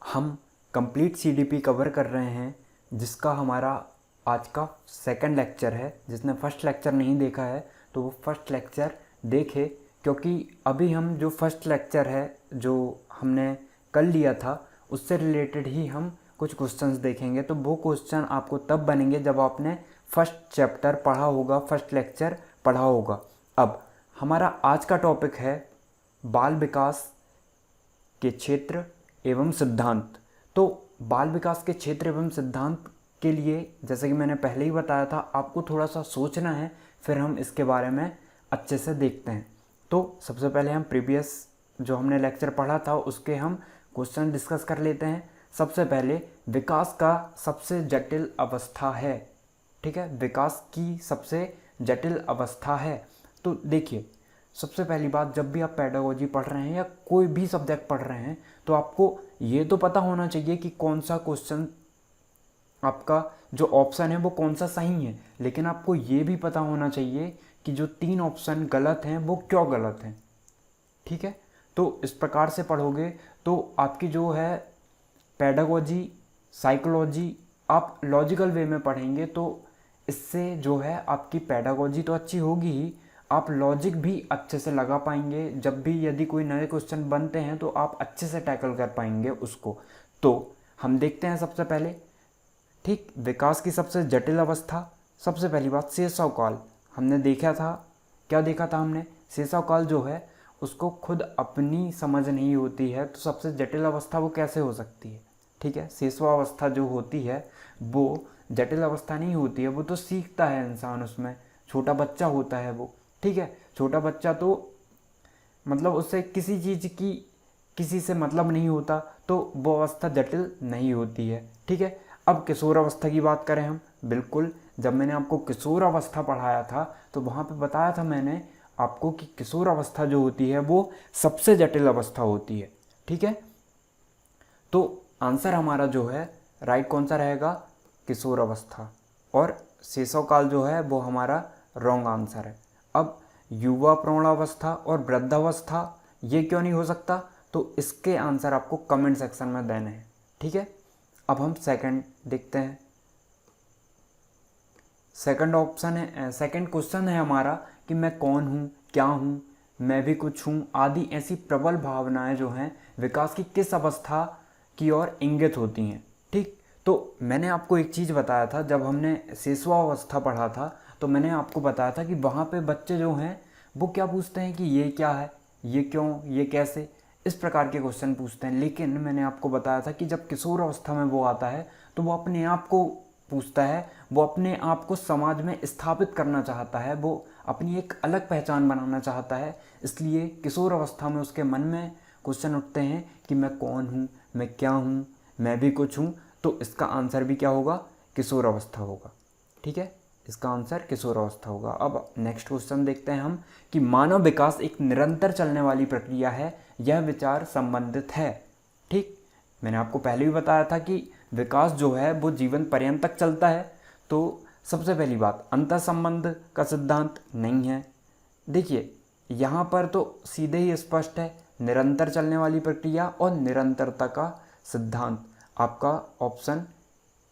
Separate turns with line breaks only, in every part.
हम complete CDP cover कर रहे हैं, जिसका हमारा आज का सेकंड लेक्चर है। जिसने फर्स्ट लेक्चर नहीं देखा है तो वो फर्स्ट लेक्चर देखे, क्योंकि अभी हम जो फर्स्ट लेक्चर है जो हमने कल लिया था उससे रिलेटेड ही हम कुछ क्वेश्चंस देखेंगे। तो वो क्वेश्चन आपको तब बनेंगे जब आपने फर्स्ट चैप्टर पढ़ा होगा, फर्स्ट लेक्चर पढ़ा होगा। अब हमारा आज का टॉपिक है बाल विकास के क्षेत्र एवं सिद्धांत। तो बाल विकास के क्षेत्र एवं सिद्धांत के लिए, जैसे कि मैंने पहले ही बताया था, आपको थोड़ा सा सोचना है, फिर हम इसके बारे में अच्छे से देखते हैं। तो सबसे पहले हम प्रीवियस जो हमने लेक्चर पढ़ा था उसके हम क्वेश्चन डिस्कस कर लेते हैं। सबसे पहले विकास का सबसे जटिल अवस्था है, ठीक है, विकास की सबसे जटिल अवस्था है। तो देखिए, सबसे पहली बात, जब भी आप पेडागोजी पढ़ रहे हैं या कोई भी सब्जेक्ट पढ़ रहे हैं तो आपको ये तो पता होना चाहिए कि कौन सा क्वेश्चन आपका जो ऑप्शन है वो कौन सा सही है, लेकिन आपको ये भी पता होना चाहिए कि जो 3 ऑप्शन गलत हैं वो क्यों गलत हैं, ठीक है। तो इस प्रकार से पढ़ोगे तो आपकी जो है पेडागोजी, साइकोलॉजी आप लॉजिकल वे में पढ़ेंगे तो इससे जो है आपकी पेडागोजी तो अच्छी होगी ही, आप लॉजिक भी अच्छे से लगा पाएंगे। जब भी यदि कोई नए क्वेश्चन बनते हैं तो आप अच्छे से टैकल कर पाएंगे उसको। तो हम देखते हैं सबसे पहले, ठीक, विकास की सबसे जटिल अवस्था। सबसे पहली बात, शैशवकाल हमने देखा था। क्या देखा था हमने? शैशवकाल जो है उसको खुद अपनी समझ नहीं होती है, तो सबसे जटिल अवस्था वो कैसे हो सकती है, ठीक है। शैशवावस्था जो होती है वो जटिल अवस्था नहीं होती है, वो तो सीखता है इंसान, उसमें छोटा बच्चा होता है वो, ठीक है। छोटा बच्चा तो मतलब उससे किसी चीज़ की किसी से मतलब नहीं होता, तो वो अवस्था जटिल नहीं होती है, ठीक है। अब किशोर अवस्था की बात करें हम, बिल्कुल, जब मैंने आपको किशोर अवस्था पढ़ाया था तो वहाँ पे बताया था मैंने आपको कि किशोर अवस्था जो होती है वो सबसे जटिल अवस्था होती है, ठीक है। तो आंसर हमारा जो है राइट कौन सा रहेगा? किशोर अवस्था। और शैशवकाल जो है वो हमारा रॉन्ग आंसर है। अब युवा प्रौढ़ावस्था और वृद्धावस्था ये क्यों नहीं हो सकता? तो इसके आंसर आपको कमेंट सेक्शन में देने हैं, ठीक है। अब हम सेकंड देखते हैं। सेकंड ऑप्शन है, सेकंड क्वेश्चन है हमारा कि मैं कौन हूँ, क्या हूँ, मैं भी कुछ हूँ आदि ऐसी प्रबल भावनाएं जो हैं विकास की किस अवस्था की ओर इंगित होती हैं, ठीक। तो मैंने आपको एक चीज़ बताया था, जब हमने शैशवावस्था पढ़ा था तो मैंने आपको बताया था कि वहाँ पे बच्चे जो हैं वो क्या पूछते हैं कि ये क्या है, ये क्यों, ये कैसे, इस प्रकार के क्वेश्चन पूछते हैं। लेकिन मैंने आपको बताया था कि जब किशोर अवस्था में वो आता है तो वो अपने आप को पूछता है, वो अपने आप को समाज में स्थापित करना चाहता है, वो अपनी एक अलग पहचान बनाना चाहता है। इसलिए किशोर अवस्था में उसके मन में क्वेश्चन उठते हैं कि मैं कौन हूँ, मैं क्या हूँ, मैं भी कुछ हूँ। तो इसका आंसर भी क्या होगा? किशोर अवस्था होगा, ठीक है। इसका आंसर किशोर अवस्था होगा। अब नेक्स्ट क्वेश्चन देखते हैं हम कि मानव विकास एक निरंतर चलने वाली प्रक्रिया है, यह विचार संबंधित है, ठीक। मैंने आपको पहले भी बताया था कि विकास जो है वो जीवन पर्यंत तक चलता है। तो सबसे पहली बात, अंतर संबंध का सिद्धांत नहीं है। देखिए यहाँ पर तो सीधे ही स्पष्ट है, निरंतर चलने वाली प्रक्रिया और निरंतरता का सिद्धांत। आपका ऑप्शन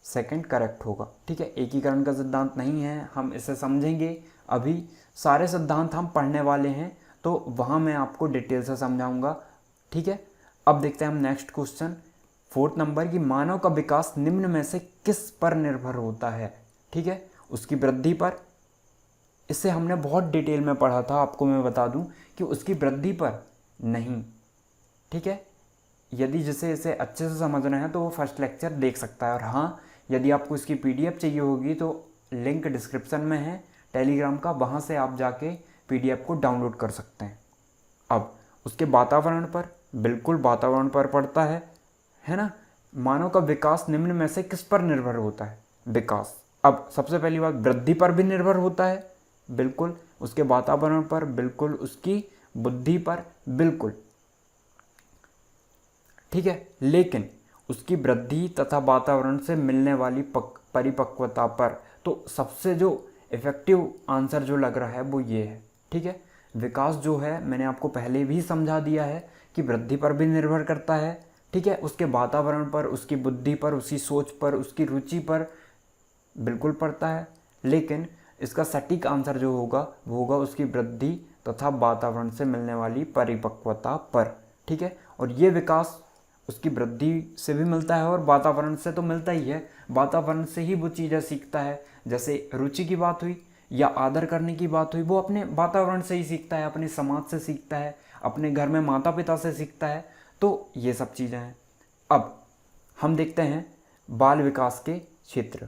सेकंड करेक्ट होगा, ठीक है। एकीकरण का सिद्धांत नहीं है, हम इसे समझेंगे। अभी सारे सिद्धांत हम पढ़ने वाले हैं तो वहाँ मैं आपको डिटेल से समझाऊंगा, ठीक है। अब देखते हैं हम नेक्स्ट क्वेश्चन, 4th नंबर की मानव का विकास निम्न में से किस पर निर्भर होता है, ठीक है। उसकी वृद्धि पर, इससे हमने बहुत डिटेल में पढ़ा था, आपको मैं बता दूं कि उसकी वृद्धि पर नहीं, ठीक है। यदि जिसे इसे अच्छे से समझना है तो वो फर्स्ट लेक्चर देख सकता है। और हाँ, यदि आपको इसकी PDF चाहिए होगी तो लिंक डिस्क्रिप्शन में है टेलीग्राम का, वहाँ से आप जाके PDF को डाउनलोड कर सकते हैं। अब उसके वातावरण पर, बिल्कुल वातावरण पर पड़ता है ना। मानव का विकास निम्न में से किस पर निर्भर होता है? विकास। अब सबसे पहली बात, वृद्धि पर भी निर्भर होता है, बिल्कुल। उसके वातावरण पर, बिल्कुल। उसकी बुद्धि पर, बिल्कुल, ठीक है। लेकिन उसकी वृद्धि तथा वातावरण से मिलने वाली परिपक्वता पर, तो सबसे जो इफेक्टिव आंसर जो लग रहा है वो ये है, ठीक है। विकास जो है मैंने आपको पहले भी समझा दिया है कि वृद्धि पर भी निर्भर करता है, ठीक है, उसके वातावरण पर, उसकी बुद्धि पर, उसकी सोच पर, उसकी रुचि पर बिल्कुल पड़ता है। लेकिन इसका सटीक आंसर जो होगा वो होगा उसकी वृद्धि तथा वातावरण से मिलने वाली परिपक्वता पर। ठीक है, और ये विकास उसकी वृद्धि से भी मिलता है और वातावरण से तो मिलता ही है। वातावरण से ही वो चीज़ें सीखता है। जैसे रुचि की बात हुई या आदर करने की बात हुई, वो अपने वातावरण से ही सीखता है, अपने समाज से सीखता है, अपने घर में माता पिता से सीखता है। तो ये सब चीज़ें हैं। अब हम देखते हैं बाल विकास के क्षेत्र।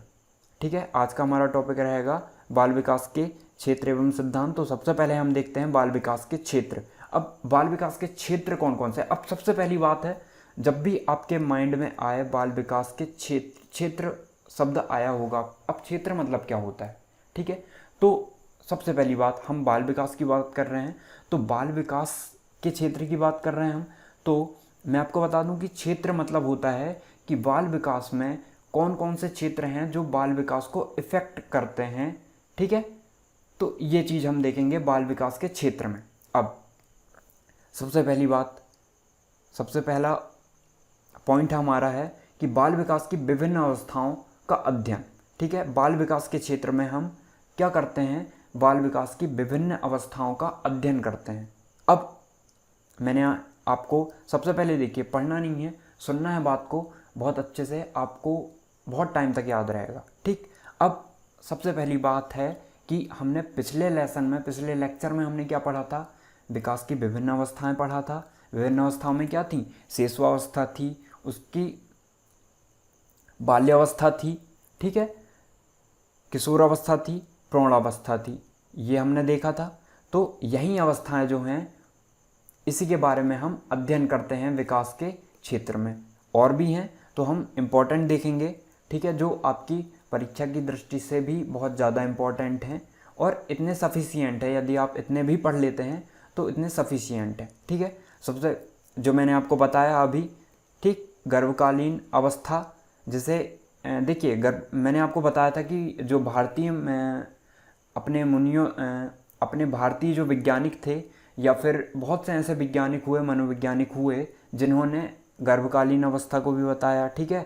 ठीक है, आज का हमारा टॉपिक रहेगा बाल विकास के क्षेत्र एवं सिद्धांत। तो सबसे पहले हम देखते हैं बाल विकास के क्षेत्र। अब बाल विकास के क्षेत्र कौन कौन से? अब सबसे पहली बात है, जब भी आपके माइंड में आए बाल विकास के क्षेत्र शब्द आया होगा, अब क्षेत्र मतलब क्या होता है? ठीक है, तो सबसे पहली बात, हम बाल विकास की बात कर रहे हैं तो बाल विकास के क्षेत्र की बात कर रहे हैं हम। तो मैं आपको बता दूं कि क्षेत्र मतलब होता है कि बाल विकास में कौन कौन से क्षेत्र हैं जो बाल विकास को इफ़ेक्ट करते हैं। ठीक है, तो ये चीज़ हम देखेंगे बाल विकास के क्षेत्र में। अब सबसे पहली बात, सबसे पहला पॉइंट हमारा है कि बाल विकास की विभिन्न अवस्थाओं का अध्ययन। ठीक है, बाल विकास के क्षेत्र में हम क्या करते हैं? बाल विकास की विभिन्न अवस्थाओं का अध्ययन करते हैं। अब मैंने आपको सबसे पहले देखिए, पढ़ना नहीं है, सुनना है बात को बहुत अच्छे से, आपको बहुत टाइम तक याद रहेगा। ठीक, अब सबसे पहली बात है कि हमने पिछले लेक्चर में हमने क्या पढ़ा था? विकास की विभिन्न अवस्थाएं पढ़ा था। विभिन्न अवस्थाओं में क्या थी? शिशुअवस्था थी, उसकी बाल्यावस्था थी, ठीक है, किशोरावस्था थी, प्रौढ़ावस्था थी, ये हमने देखा था। तो यही अवस्थाएं जो हैं, इसी के बारे में हम अध्ययन करते हैं विकास के क्षेत्र में। और भी हैं तो हम इम्पोर्टेंट देखेंगे, ठीक है, जो आपकी परीक्षा की दृष्टि से भी बहुत ज़्यादा इम्पोर्टेंट हैं और इतने सफिशिएंट है। यदि आप इतने भी पढ़ लेते हैं तो इतने सफिशिएंट है। ठीक है, सबसे जो मैंने आपको बताया अभी, ठीक, गर्भकालीन अवस्था, जैसे देखिए मैंने आपको बताया था कि जो भारतीय अपने भारतीय जो वैज्ञानिक थे या फिर बहुत से ऐसे वैज्ञानिक हुए, मनोवैज्ञानिक हुए, जिन्होंने गर्भकालीन अवस्था को भी बताया, ठीक है,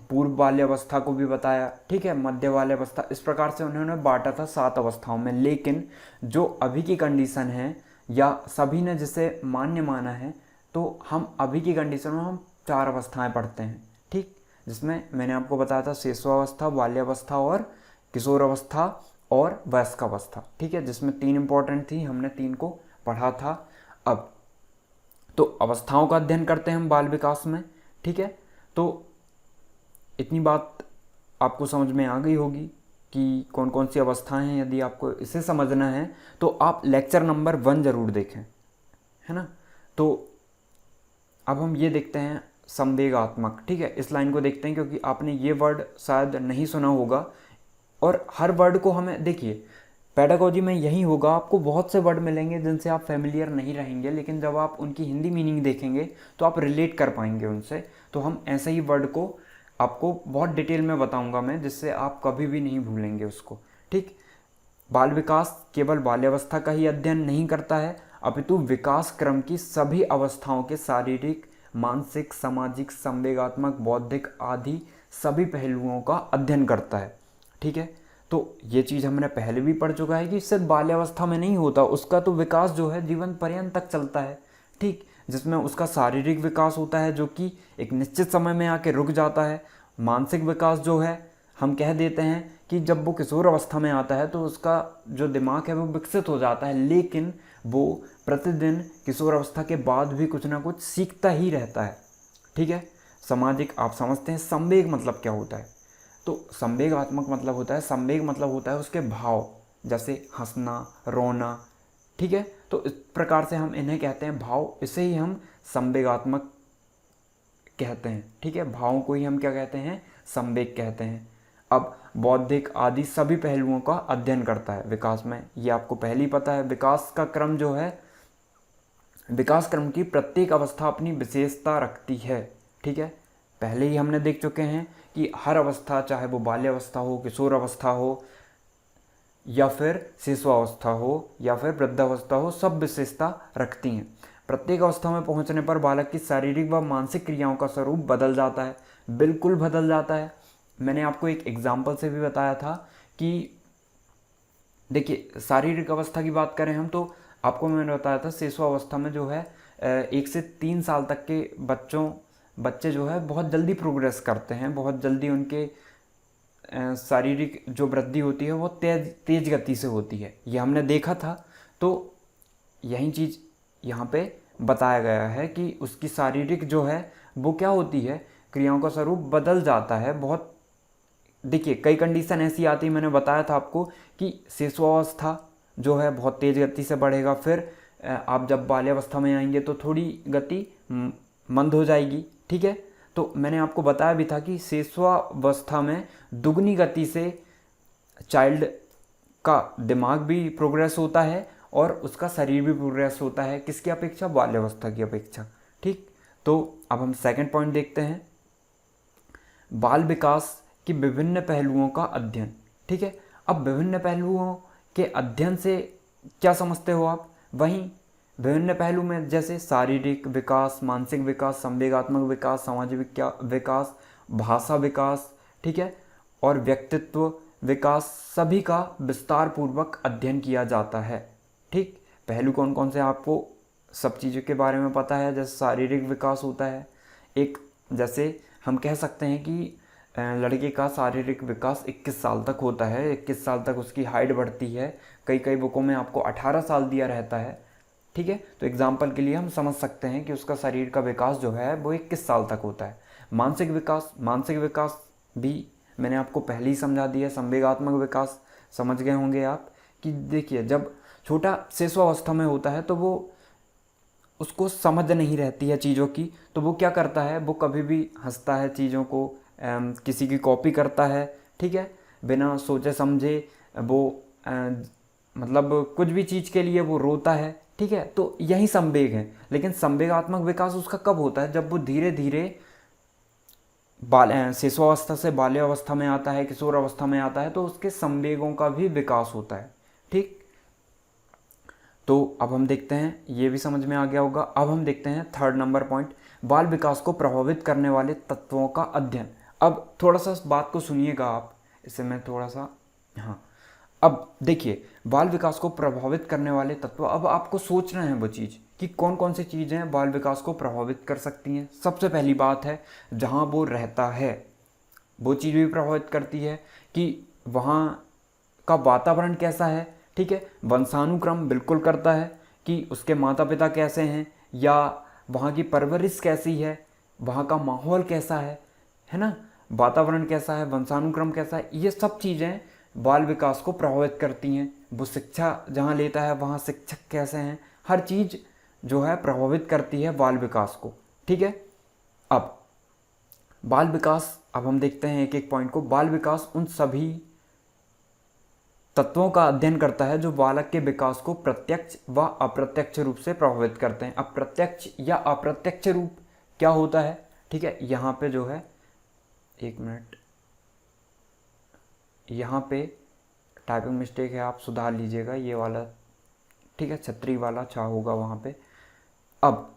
पूर्व बाल्यावस्था को भी बताया, ठीक है, मध्य बाल्यावस्था, इस प्रकार से उन्होंने बांटा था 7 अवस्थाओं में। लेकिन जो अभी की कंडीशन है या सभी ने जिसे मान्य माना है, तो हम अभी की कंडीशन में हम 4 अवस्थाएं पढ़ते हैं। ठीक, जिसमें मैंने आपको बताया था शिशुअवस्था, बाल्यावस्था और किशोरावस्था और वयस्कावस्था। ठीक है, जिसमें 3 इंपॉर्टेंट थी, हमने 3 को पढ़ा था। अब तो अवस्थाओं का अध्ययन करते हैं हम बाल विकास में। ठीक है, तो इतनी बात आपको समझ में आ गई होगी कि कौन कौन सी अवस्थाएं हैं। यदि आपको इसे समझना है तो आप लेक्चर नंबर 1 ज़रूर देखें, है ना। तो अब हम ये देखते हैं संवेगात्मक। ठीक है, इस लाइन को देखते हैं क्योंकि आपने ये वर्ड शायद नहीं सुना होगा और हर वर्ड को हमें, देखिए पेडागोजी में यही होगा, आपको बहुत से वर्ड मिलेंगे जिनसे आप फेमिलियर नहीं रहेंगे, लेकिन जब आप उनकी हिंदी मीनिंग देखेंगे तो आप रिलेट कर पाएंगे उनसे। तो हम ऐसे ही वर्ड को आपको बहुत डिटेल में बताऊंगा मैं, जिससे आप कभी भी नहीं भूलेंगे उसको। ठीक, बाल विकास केवल बाल्यावस्था का ही अध्ययन नहीं करता है, अपितु विकास क्रम की सभी अवस्थाओं के शारीरिक, मानसिक, सामाजिक, संवेगात्मक, बौद्धिक आदि सभी पहलुओं का अध्ययन करता है। ठीक है, तो ये चीज़ हमने पहले भी पढ़ चुका है कि सिर्फ बाल्यावस्था में नहीं होता, उसका तो विकास जो है जीवन पर्यंत तक चलता है। ठीक, जिसमें उसका शारीरिक विकास होता है जो कि एक निश्चित समय में आके रुक जाता है। मानसिक विकास जो है, हम कह देते हैं कि जब वो किशोर अवस्था में आता है तो उसका जो दिमाग है वो विकसित हो जाता है, लेकिन वो प्रतिदिन किशोर अवस्था के बाद भी कुछ ना कुछ सीखता ही रहता है। ठीक है, सामाजिक, आप समझते हैं संवेग मतलब क्या होता है? तो संवेगात्मक मतलब होता है, संवेग मतलब होता है उसके भाव, जैसे हंसना, रोना। ठीक है, तो इस प्रकार से हम इन्हें कहते हैं भाव, इसे ही हम संवेगात्मक कहते हैं। ठीक है, भावों को ही हम क्या कहते हैं? संवेग कहते हैं। अब बौद्धिक आदि सभी पहलुओं का अध्ययन करता है विकास में, ये आपको पहले ही पता है। विकास का क्रम जो है, विकास क्रम की प्रत्येक अवस्था अपनी विशेषता रखती है। ठीक है, पहले ही हमने देख चुके हैं कि हर अवस्था, चाहे वो बाल्यावस्था हो, किशोर अवस्था हो या फिर शिशुअवस्था हो या फिर वृद्धावस्था हो, सब विशेषता रखती हैं। प्रत्येक अवस्था में पहुंचने पर बालक की शारीरिक व मानसिक क्रियाओं का स्वरूप बदल जाता है। बिल्कुल बदल जाता है। मैंने आपको एक एग्जाम्पल से भी बताया था कि देखिए, शारीरिक अवस्था की बात करें हम तो आपको मैंने बताया था शिशु अवस्था में जो है 1 से 3 साल तक के बच्चे जो है बहुत जल्दी प्रोग्रेस करते हैं, बहुत जल्दी उनके शारीरिक जो वृद्धि होती है वो तेज गति से होती है, ये हमने देखा था। तो यही चीज़ यहाँ पे बताया गया है कि उसकी शारीरिक जो है वो क्या होती है, क्रियाओं का स्वरूप बदल जाता है बहुत। देखिए, कई कंडीशन ऐसी आती है, मैंने बताया था आपको कि शिशुअवस्था जो है बहुत तेज़ गति से बढ़ेगा, फिर आप जब बाल्यावस्था में आएंगे तो थोड़ी गति मंद हो जाएगी, ठीक है। तो मैंने आपको बताया भी था कि शिशुअवस्था में दुगनी गति से चाइल्ड का दिमाग भी प्रोग्रेस होता है और उसका शरीर भी प्रोग्रेस होता है, किसकी अपेक्षा, बाल्यावस्था की अपेक्षा, ठीक। तो अब हम सेकंड पॉइंट देखते हैं, बाल विकास की विभिन्न पहलुओं का अध्ययन, ठीक है। अब विभिन्न पहलुओं के अध्ययन से क्या समझते हो आप, वहीं विभिन्न पहलू में जैसे शारीरिक विकास, मानसिक विकास, संवेगात्मक विकास, सामाजिक विकास, भाषा विकास, ठीक है, और व्यक्तित्व विकास, सभी का विस्तार पूर्वक अध्ययन किया जाता है, ठीक। पहलू कौन कौन से आपको सब चीज़ों के बारे में पता है। जैसे शारीरिक विकास होता है एक, जैसे हम कह सकते हैं कि लड़के का शारीरिक विकास 21 साल तक होता है, 21 साल तक उसकी हाइट बढ़ती है। कई कई बुकों में आपको 18 साल दिया रहता है, ठीक है। तो एग्जाम्पल के लिए हम समझ सकते हैं कि उसका शरीर का विकास जो है वो 21 साल तक होता है। मानसिक विकास भी मैंने आपको पहले ही समझा दिया। संवेगात्मक विकास समझ गए होंगे आप कि देखिए, जब छोटा शिशु अवस्था में होता है तो वो उसको समझ नहीं रहती है चीज़ों की, तो वो क्या करता है, वो कभी भी हंसता है, चीज़ों को किसी की कॉपी करता है, ठीक है, बिना सोचे समझे वो मतलब कुछ भी चीज़ के लिए वो रोता है, ठीक है। तो यही संवेग है। लेकिन संवेगात्मक विकास उसका कब होता है, जब वो धीरे धीरे शिशुअवस्था से बाल्यावस्था में आता है, किशोर अवस्था में आता है, तो उसके संवेगों का भी विकास होता है, ठीक। तो अब हम देखते हैं, ये भी समझ में आ गया होगा। अब हम देखते हैं थर्ड नंबर पॉइंट, बाल विकास को प्रभावित करने वाले तत्वों का अध्ययन। अब थोड़ा सा इस बात को सुनिएगा आप, इससे मैं थोड़ा सा, हाँ, अब देखिए, बाल विकास को प्रभावित करने वाले तत्व, अब आपको सोचना है वो चीज़ कि कौन कौन सी चीज़ें बाल विकास को प्रभावित कर सकती हैं। सबसे पहली बात है, जहाँ वो रहता है वो चीज़ भी प्रभावित करती है कि वहाँ का वातावरण कैसा है, ठीक है। वंशानुक्रम बिल्कुल करता है कि उसके माता पिता कैसे हैं, या वहाँ की परवरिश कैसी है, वहाँ का माहौल कैसा है ना, वातावरण कैसा है, वंशानुक्रम कैसा है, ये सब चीज़ें बाल विकास को प्रभावित करती हैं। वो शिक्षा जहाँ लेता है वहाँ शिक्षक कैसे हैं, हर चीज़ जो है प्रभावित करती है बाल विकास को, ठीक है। अब बाल विकास, अब हम देखते हैं एक एक पॉइंट को। बाल विकास उन सभी तत्वों का अध्ययन करता है जो बालक के विकास को प्रत्यक्ष व अप्रत्यक्ष रूप से प्रभावित करते हैं। अब प्रत्यक्ष या अप्रत्यक्ष रूप क्या होता है, ठीक है। यहाँ पे जो है, एक मिनट, यहाँ पे टाइपिंग मिस्टेक है, आप सुधार लीजिएगा ये वाला, ठीक है, छतरी वाला छा होगा वहाँ पे। अब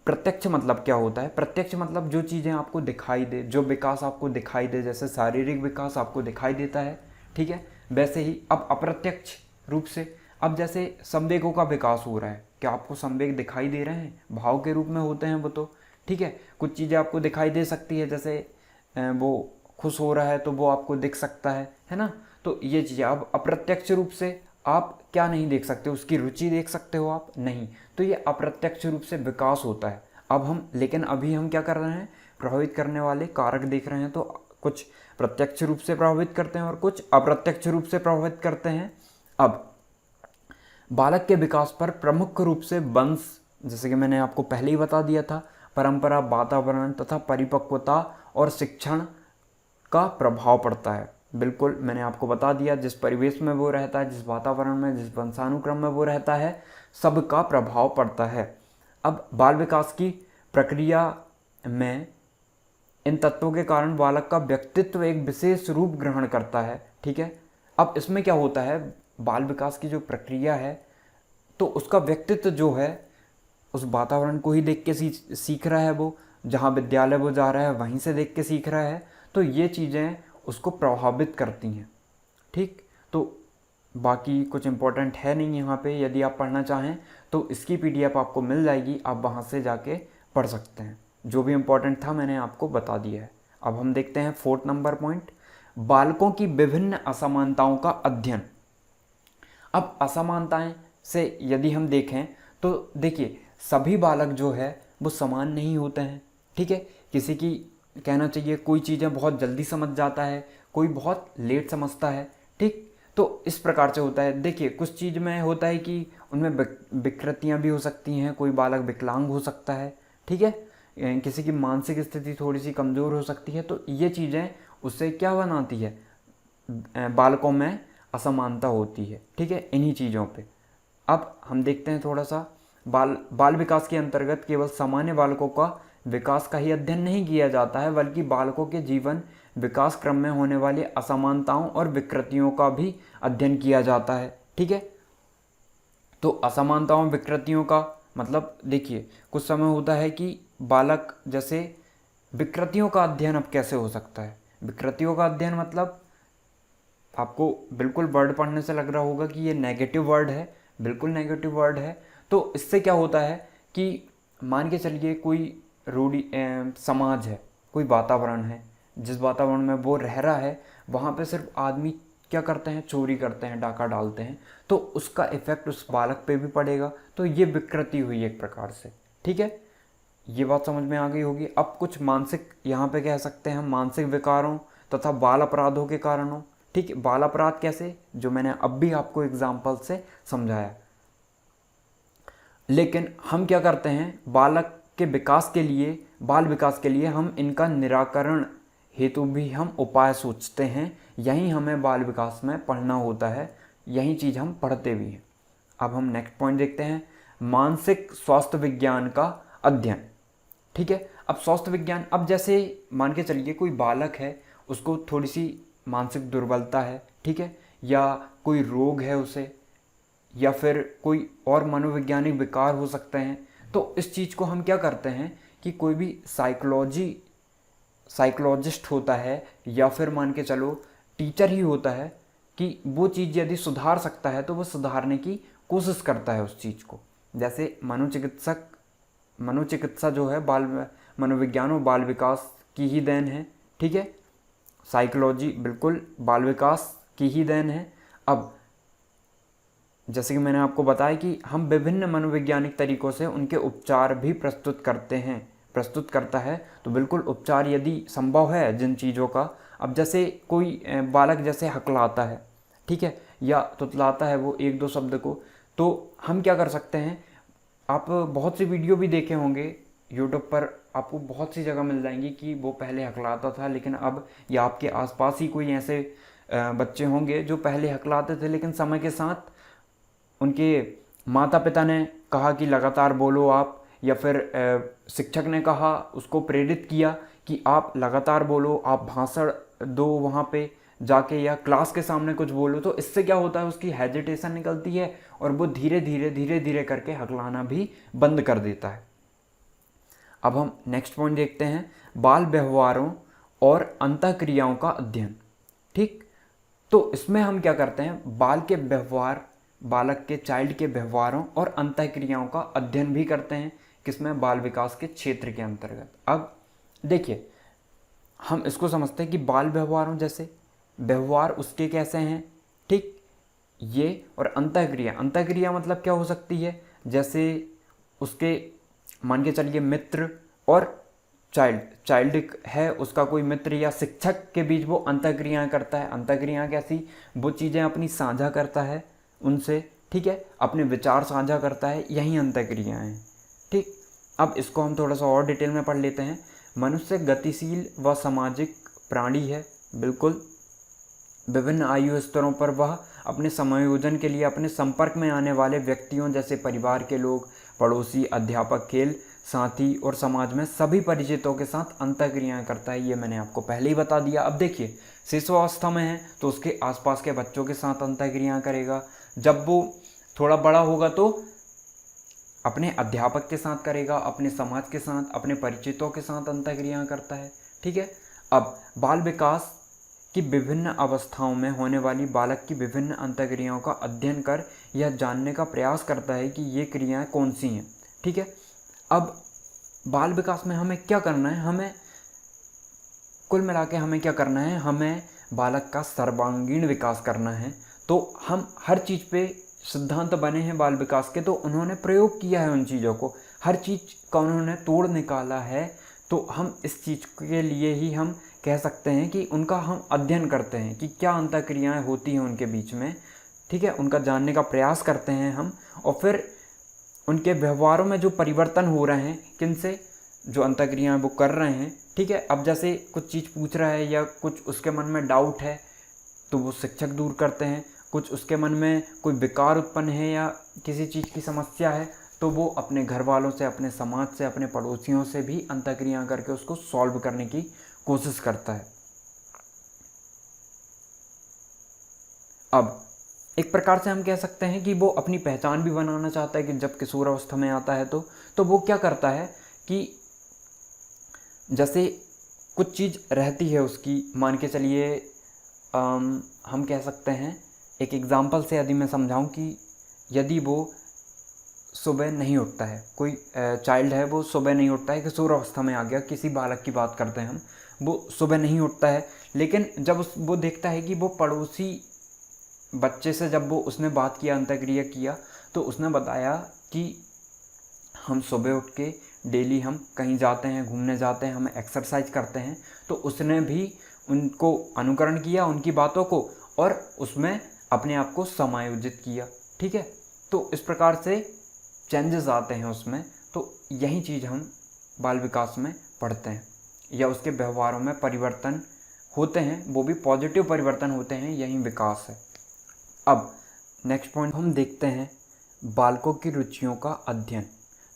प्रत्यक्ष मतलब क्या होता है, प्रत्यक्ष मतलब जो चीज़ें आपको दिखाई दे, जो विकास आपको दिखाई दे, जैसे शारीरिक विकास आपको दिखाई देता है, ठीक है, वैसे ही अब अप्रत्यक्ष रूप से, अब जैसे संवेगों का विकास हो रहा है, क्या आपको संवेग दिखाई दे रहे हैं, भाव के रूप में होते हैं वो तो, ठीक है। कुछ चीज़ें आपको दिखाई दे सकती है, जैसे वो खुश हो रहा है तो वो आपको दिख सकता है ना। तो ये चीज़ें अब अप्रत्यक्ष रूप से आप क्या नहीं देख सकते, उसकी रुचि देख सकते हो आप नहीं, तो ये अप्रत्यक्ष रूप से विकास होता है। अब हम, लेकिन अभी हम क्या कर रहे हैं, प्रभावित करने वाले कारक देख रहे हैं, तो कुछ प्रत्यक्ष रूप से प्रभावित करते हैं और कुछ अप्रत्यक्ष रूप से प्रभावित करते हैं। अब बालक के विकास पर प्रमुख रूप से वंश, जैसे कि मैंने आपको पहले ही बता दिया था, परंपरा, वातावरण तथा परिपक्वता और शिक्षण का प्रभाव पड़ता है। बिल्कुल मैंने आपको बता दिया, जिस परिवेश में वो रहता है, जिस वातावरण में, जिस वंशानुक्रम में वो रहता है, सबका प्रभाव पड़ता है। अब बाल विकास की प्रक्रिया में इन तत्वों के कारण बालक का व्यक्तित्व एक विशेष रूप ग्रहण करता है, ठीक है। अब इसमें क्या होता है, बाल विकास की जो प्रक्रिया है तो उसका व्यक्तित्व जो है उस वातावरण को ही देख के सीख रहा है, वो जहाँ विद्यालय वो जा रहा है वहीं से देख के सीख रहा है, तो ये चीज़ें उसको प्रभावित करती हैं। ठीक, तो बाकी कुछ इम्पोर्टेंट है नहीं यहाँ पे। यदि आप पढ़ना चाहें तो इसकी PDF आपको मिल जाएगी, आप वहाँ से जाके पढ़ सकते हैं। जो भी इम्पोर्टेंट था मैंने आपको बता दिया है। अब हम देखते हैं 4th नंबर पॉइंट, बालकों की विभिन्न असमानताओं का अध्ययन। अब असमानताएं से यदि हम देखें तो देखिए, सभी बालक जो है वो समान नहीं होते हैं। ठीक है, किसी की कहना चाहिए कोई चीज़ें बहुत जल्दी समझ जाता है, कोई बहुत लेट समझता है। ठीक, तो इस प्रकार से होता है। देखिए, कुछ चीज़ में होता है कि उनमें विकृतियाँ भी हो सकती हैं, कोई बालक विकलांग हो सकता है। ठीक है, किसी की मानसिक स्थिति थोड़ी सी कमज़ोर हो सकती है, तो ये चीज़ें उससे क्या बनाती है, बालकों में असमानता होती है। ठीक है, इन्हीं चीज़ों पे अब हम देखते हैं थोड़ा सा। बाल विकास के अंतर्गत केवल सामान्य बालकों का विकास का ही अध्ययन नहीं किया जाता है, बल्कि बालकों के जीवन विकास क्रम में होने वाली असमानताओं और विकृतियों का भी अध्ययन किया जाता है। ठीक है, तो असमानताओं विकृतियों का मतलब देखिए, कुछ समय होता है कि बालक जैसे विकृतियों का अध्ययन अब कैसे हो सकता है। विकृतियों का अध्ययन मतलब आपको बिल्कुल वर्ड पढ़ने से लग रहा होगा कि ये नेगेटिव वर्ड है, बिल्कुल नेगेटिव वर्ड है। तो इससे क्या होता है कि मान के चलिए कोई समाज है, कोई वातावरण है, जिस वातावरण में वो रह रहा है वहाँ पे सिर्फ आदमी क्या करते हैं, चोरी करते हैं, डाका डालते हैं, तो उसका इफ़ेक्ट उस बालक पे भी पड़ेगा। तो ये विकृति हुई एक प्रकार से। ठीक है, ये बात समझ में आ गई होगी। अब कुछ मानसिक, यहाँ पे कह सकते हैं मानसिक विकारों तथा बाल अपराधों के कारणों। ठीक है, बाल अपराध कैसे, जो मैंने अब भी आपको एग्जाम्पल से समझाया। लेकिन हम क्या करते हैं, बालक के विकास के लिए, बाल विकास के लिए हम इनका निराकरण हेतु भी हम उपाय सोचते हैं। यही हमें बाल विकास में पढ़ना होता है, यही चीज़ हम पढ़ते भी हैं। अब हम नेक्स्ट पॉइंट देखते हैं, मानसिक स्वास्थ्य विज्ञान का अध्ययन। ठीक है, अब स्वास्थ्य विज्ञान, अब जैसे मान के चलिए कोई बालक है, उसको थोड़ी सी मानसिक दुर्बलता है। ठीक है, या कोई रोग है उसे, या फिर कोई और मनोवैज्ञानिक विकार हो सकते हैं। तो इस चीज़ को हम क्या करते हैं कि कोई भी साइकोलॉजिस्ट होता है, या फिर मान के चलो टीचर ही होता है, कि वो चीज़ यदि सुधार सकता है तो वो सुधारने की कोशिश करता है उस चीज़ को। जैसे मनोचिकित्सा जो है मनोविज्ञान और बाल विकास की ही देन है। ठीक है, साइकोलॉजी बिल्कुल बाल विकास की ही देन है। अब जैसे कि मैंने आपको बताया कि हम विभिन्न मनोवैज्ञानिक तरीकों से उनके उपचार भी प्रस्तुत करता है। तो बिल्कुल उपचार यदि संभव है जिन चीज़ों का, अब जैसे कोई बालक जैसे हकलाता है, ठीक है, या तुतलाता है वो एक दो शब्द को, तो हम क्या कर सकते हैं, आप बहुत सी वीडियो भी देखे होंगे यूट्यूब पर, आपको बहुत सी जगह मिल जाएंगी कि वो पहले हकलाता था लेकिन अब, या आपके आसपास ही कोई ऐसे बच्चे होंगे जो पहले हकलाते थे लेकिन समय के साथ उनके माता पिता ने कहा कि लगातार बोलो आप, या फिर शिक्षक ने कहा, उसको प्रेरित किया कि आप लगातार बोलो, आप भाषण दो वहाँ पे जाके, या क्लास के सामने कुछ बोलो। तो इससे क्या होता है, उसकी हेजिटेशन निकलती है और वो धीरे धीरे करके हकलाना भी बंद कर देता है। अब हम नेक्स्ट पॉइंट देखते हैं, बाल व्यवहारों और अंतःक्रियाओं का अध्ययन। ठीक, तो इसमें हम क्या करते हैं, बालक के चाइल्ड के व्यवहारों और अंतःक्रियाओं का अध्ययन भी करते हैं। किसमें, बाल विकास के क्षेत्र के अंतर्गत। अब देखिए, हम इसको समझते हैं कि बाल व्यवहारों, जैसे व्यवहार उसके कैसे हैं, ठीक, ये, और अंतःक्रिया मतलब क्या हो सकती है, जैसे उसके मान के चलिए मित्र और चाइल्ड है, उसका कोई मित्र या शिक्षक के बीच वो अंतःक्रियाएं करता है। अंतःक्रियाएं कैसी, वो चीज़ें अपनी साझा करता है उनसे, ठीक है, अपने विचार साझा करता है, यही अंतःक्रियाएं हैं। ठीक, अब इसको हम थोड़ा सा और डिटेल में पढ़ लेते हैं। मनुष्य गतिशील व सामाजिक प्राणी है, बिल्कुल। विभिन्न आयु स्तरों पर वह अपने समायोजन के लिए अपने संपर्क में आने वाले व्यक्तियों जैसे परिवार के लोग, पड़ोसी, अध्यापक, खेल साथी और समाज में सभी परिचितों के साथ अंतःक्रियाएं करता है। ये मैंने आपको पहले ही बता दिया। अब देखिए, शिशुअवस्था में है तो उसके आसपास के बच्चों के साथ अंतःक्रियाएं करेगा। जब वो थोड़ा बड़ा होगा तो अपने अध्यापक के साथ करेगा, अपने समाज के साथ, अपने परिचितों के साथ अंतःक्रियाएं करता है। ठीक है। अब बाल विकास की विभिन्न अवस्थाओं में होने वाली बालक की विभिन्न अंतःक्रियाओं का अध्ययन कर यह जानने का प्रयास करता है कि ये क्रियाएं कौन सी हैं। ठीक है। अब बाल विकास में हमें क्या करना है, हमें कुल मिला के हमें क्या करना है, हमें बालक का सर्वांगीण विकास करना है। तो हम हर चीज़ पे सिद्धांत बने हैं बाल विकास के, तो उन्होंने प्रयोग किया है उन चीज़ों को, हर चीज़ का उन्होंने तोड़ निकाला है। तो हम इस चीज़ के लिए ही हम कह सकते हैं कि उनका हम अध्ययन करते हैं कि क्या अंतःक्रियाएं होती हैं उनके बीच में। ठीक है। उनका जानने का प्रयास करते हैं हम, और फिर उनके व्यवहारों में जो परिवर्तन हो रहे हैं, किनसे, जो अंतःक्रियाएं वो कर रहे हैं। ठीक है। अब जैसे कुछ चीज़ पूछ रहा है या कुछ उसके मन में डाउट है तो वो शिक्षक दूर करते हैं, कुछ उसके मन में कोई विकार उत्पन्न है या किसी चीज़ की समस्या है तो वो अपने घर वालों से, अपने समाज से, अपने पड़ोसियों से भी अंतःक्रियाएं करके उसको सॉल्व करने की कोशिश करता है। अब एक प्रकार से हम कह सकते हैं कि वो अपनी पहचान भी बनाना चाहता है कि जब किशोरावस्था में आता है तो वो क्या करता है कि जैसे कुछ चीज़ रहती है उसकी, मान के चलिए हम कह सकते हैं, एक एग्ज़ाम्पल से यदि मैं समझाऊं कि यदि वो सुबह नहीं उठता है, कोई चाइल्ड है वो सुबह नहीं उठता है, किशोरावस्था में आ गया, किसी बालक की बात करते हैं हम, वो सुबह नहीं उठता है, लेकिन जब वो देखता है कि वो पड़ोसी बच्चे से जब वो उसने बात किया, अंतःक्रिया किया, तो उसने बताया कि हम सुबह उठ के डेली हम कहीं जाते हैं, घूमने जाते हैं, हम एक्सरसाइज करते हैं, तो उसने भी उनको अनुकरण किया, उनकी बातों को, और उसमें अपने आप को समायोजित किया। ठीक है। तो इस प्रकार से चेंजेस आते हैं उसमें। तो यही चीज़ हम बाल विकास में पढ़ते हैं, या उसके व्यवहारों में परिवर्तन होते हैं, वो भी पॉजिटिव परिवर्तन होते हैं, यही विकास है। अब नेक्स्ट पॉइंट हम देखते हैं, बालकों की रुचियों का अध्ययन।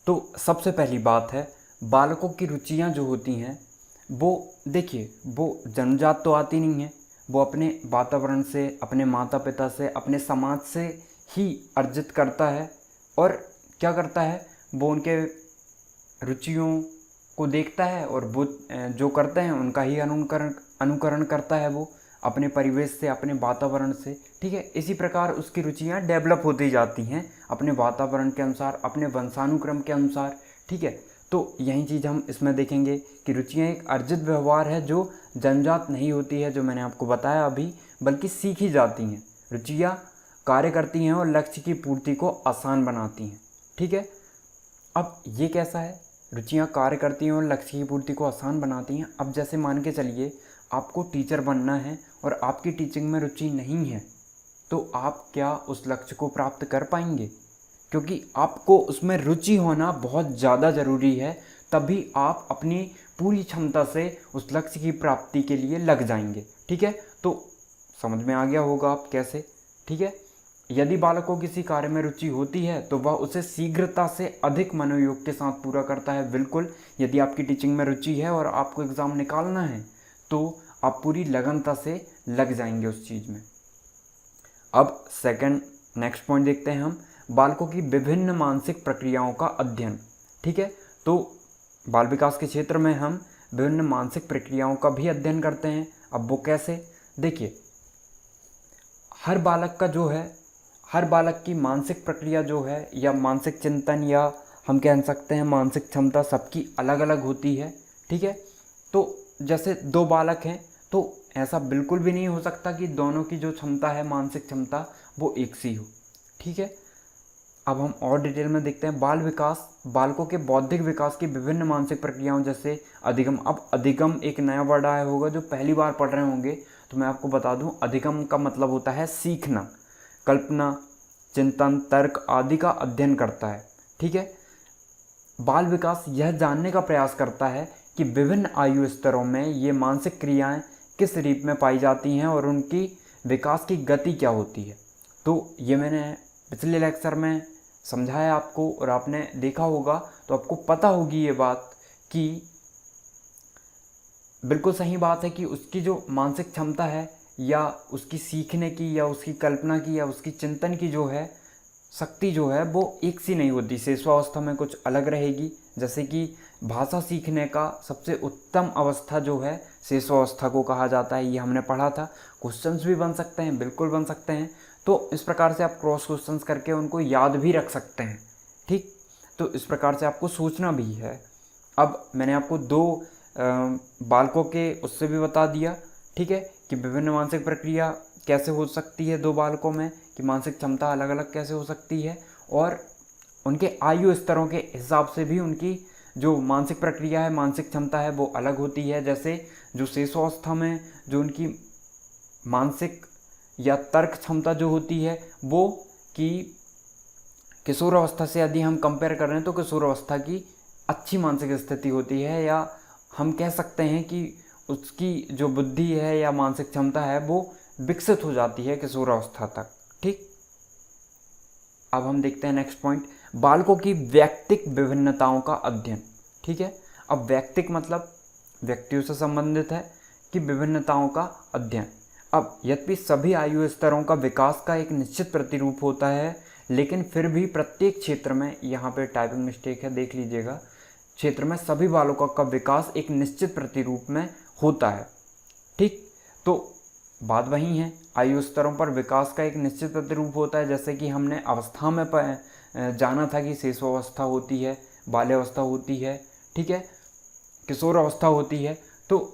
तो सबसे पहली बात है, बालकों की रुचियां जो होती हैं वो देखिए, वो जन्मजात तो आती नहीं है, वो अपने वातावरण से, अपने माता पिता से, अपने समाज से ही अर्जित करता है। और क्या करता है, वो उनके रुचियों को देखता है और वो जो करते हैं उनका ही अनुकरण करता है, वो अपने परिवेश से, अपने वातावरण से। ठीक है। इसी प्रकार उसकी रुचियाँ डेवलप होती जाती हैं अपने वातावरण के अनुसार, अपने वंशानुक्रम के अनुसार। ठीक है। तो यही चीज़ हम इसमें देखेंगे कि रुचियाँ एक अर्जित व्यवहार है जो जन्मजात नहीं होती है, जो मैंने आपको बताया अभी, बल्कि सीखी जाती हैं। रुचियाँ कार्य करती हैं और लक्ष्य की पूर्ति को आसान बनाती हैं। ठीक है। अब ये कैसा है, रुचियाँ कार्य करती हैं और लक्ष्य की पूर्ति को आसान बनाती हैं। अब जैसे मान के चलिए आपको टीचर बनना है और आपकी टीचिंग में रुचि नहीं है, तो आप क्या उस लक्ष्य को प्राप्त कर पाएंगे? क्योंकि आपको उसमें रुचि होना बहुत ज़्यादा ज़रूरी है, तभी आप अपनी पूरी क्षमता से उस लक्ष्य की प्राप्ति के लिए लग जाएंगे। ठीक है। तो समझ में आ गया होगा आप कैसे। ठीक है। यदि बालक को किसी कार्य में रुचि होती है तो वह उसे शीघ्रता से अधिक मनोयोग के साथ पूरा करता है। बिल्कुल, यदि आपकी टीचिंग में रुचि है और आपको एग्ज़ाम निकालना है तो आप पूरी लगनता से लग जाएंगे उस चीज़ में। अब नेक्स्ट पॉइंट देखते हैं हम, बालकों की विभिन्न मानसिक प्रक्रियाओं का अध्ययन। ठीक है। तो बाल विकास के क्षेत्र में हम विभिन्न मानसिक प्रक्रियाओं का भी अध्ययन करते हैं। अब वो कैसे, देखिए, हर बालक की मानसिक प्रक्रिया जो है, या मानसिक चिंतन, या हम कह सकते हैं मानसिक क्षमता, सबकी अलग अलग होती है। ठीक है। तो जैसे दो बालक हैं तो ऐसा बिल्कुल भी नहीं हो सकता कि दोनों की जो क्षमता है, मानसिक क्षमता, वो एक सी हो। ठीक है। अब हम और डिटेल में देखते हैं, बालकों के बौद्धिक विकास की विभिन्न मानसिक प्रक्रियाओं, जैसे अधिगम। अब अधिगम एक नया वर्ड आया होगा जो पहली बार पढ़ रहे होंगे, तो मैं आपको बता दूं, अधिगम का मतलब होता है सीखना, कल्पना, चिंतन, तर्क आदि का अध्ययन करता है। ठीक है। बाल विकास यह जानने का प्रयास करता है कि विभिन्न आयु स्तरों में ये मानसिक क्रियाएं किस रूप में पाई जाती हैं और उनकी विकास की गति क्या होती है। तो ये मैंने पिछले लेक्चर में समझाया आपको, और आपने देखा होगा तो आपको पता होगी ये बात कि बिल्कुल सही बात है कि उसकी जो मानसिक क्षमता है, या उसकी सीखने की, या उसकी कल्पना की, या उसकी चिंतन की जो है शक्ति जो है वो एक सी नहीं होती, शिशुअवस्था में कुछ अलग रहेगी। जैसे कि भाषा सीखने का सबसे उत्तम अवस्था जो है शिशुअवस्था को कहा जाता है, ये हमने पढ़ा था। क्वेश्चंस भी बन सकते हैं, बिल्कुल बन सकते हैं। तो इस प्रकार से आप क्रॉस क्वेश्चंस करके उनको याद भी रख सकते हैं, ठीक। तो इस प्रकार से आपको सोचना भी है। अब मैंने आपको दो बालकों के उससे भी बता दिया, ठीक है, कि विभिन्न मानसिक प्रक्रिया कैसे हो सकती है दो बालकों में, कि मानसिक क्षमता अलग अलग कैसे हो सकती है, और उनके आयु स्तरों के हिसाब से भी उनकी जो मानसिक प्रक्रिया है, मानसिक क्षमता है, वो अलग होती है। जैसे जो शिशुअवस्था में जो उनकी मानसिक या तर्क क्षमता जो होती है वो, कि किशोर अवस्था से यदि हम कंपेयर कर रहे हैं तो किशोर अवस्था की अच्छी मानसिक स्थिति होती है, या हम कह सकते हैं कि उसकी जो बुद्धि है या मानसिक क्षमता है वो विकसित हो जाती है किशोर अवस्था तक, ठीक। अब हम देखते हैं नेक्स्ट पॉइंट, बालकों की व्यक्तिक विभिन्नताओं का अध्ययन, ठीक है। अब व्यक्तिक मतलब व्यक्तियों से संबंधित है, कि विभिन्नताओं का अध्ययन। अब यद्यपि सभी आयु स्तरों का विकास का एक निश्चित प्रतिरूप होता है, लेकिन फिर भी प्रत्येक क्षेत्र में, यहाँ पे टाइपिंग मिस्टेक है देख लीजिएगा, क्षेत्र में सभी बालकों का विकास एक निश्चित प्रतिरूप में होता है, ठीक। तो बात वही है, आयु स्तरों पर विकास का एक निश्चित प्रतिरूप होता है। जैसे कि हमने अवस्था में जाना था कि शिशुअवस्था होती है, बाल्यावस्था होती है, ठीक है, किशोर अवस्था होती है। तो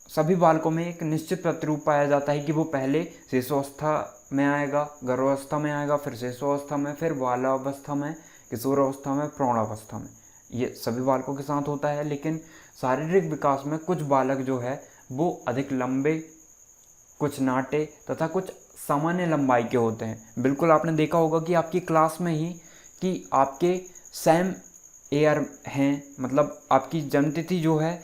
सभी बालकों में एक निश्चित प्रतिरूप पाया जाता है, कि वो पहले शिशुअवस्था में आएगा, गर्भावस्था में आएगा, फिर शिशुअवस्था में, फिर बाल्यावस्था में, किशोर अवस्था में, प्रौढ़ावस्था में। ये सभी बालकों के साथ होता है। लेकिन शारीरिक विकास में कुछ बालक जो है वो अधिक लंबे, कुछ नाटे तथा कुछ सामान्य लंबाई के होते हैं। बिल्कुल आपने देखा होगा कि आपकी क्लास में ही कि आपके सेम ईयर हैं, मतलब आपकी जन्मतिथि जो है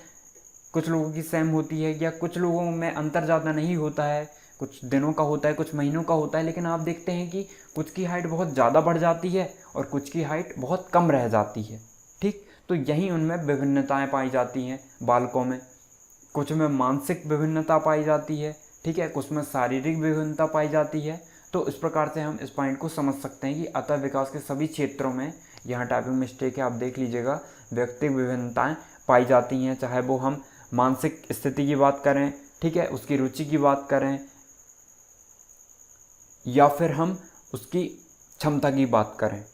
कुछ लोगों की सेम होती है, या कुछ लोगों में अंतर ज़्यादा नहीं होता है, कुछ दिनों का होता है, कुछ महीनों का होता है। लेकिन आप देखते हैं कि कुछ की हाइट बहुत ज़्यादा बढ़ जाती है और कुछ की हाइट बहुत कम रह जाती है, ठीक। तो यही उनमें विभिन्नताएं पाई जाती हैं बालकों में। कुछ में मानसिक विभिन्नता पाई जाती है, ठीक है, कुछ में शारीरिक विभिन्नता पाई जाती है। तो इस प्रकार से हम इस पॉइंट को समझ सकते हैं कि अतः विकास के सभी क्षेत्रों में, यहाँ टाइपिंग मिस्टेक है आप देख लीजिएगा, व्यक्तिगत विभिन्नताएं पाई जाती हैं। चाहे वो हम मानसिक स्थिति की बात करें, ठीक है, उसकी रुचि की बात करें, या फिर हम उसकी क्षमता की बात करें,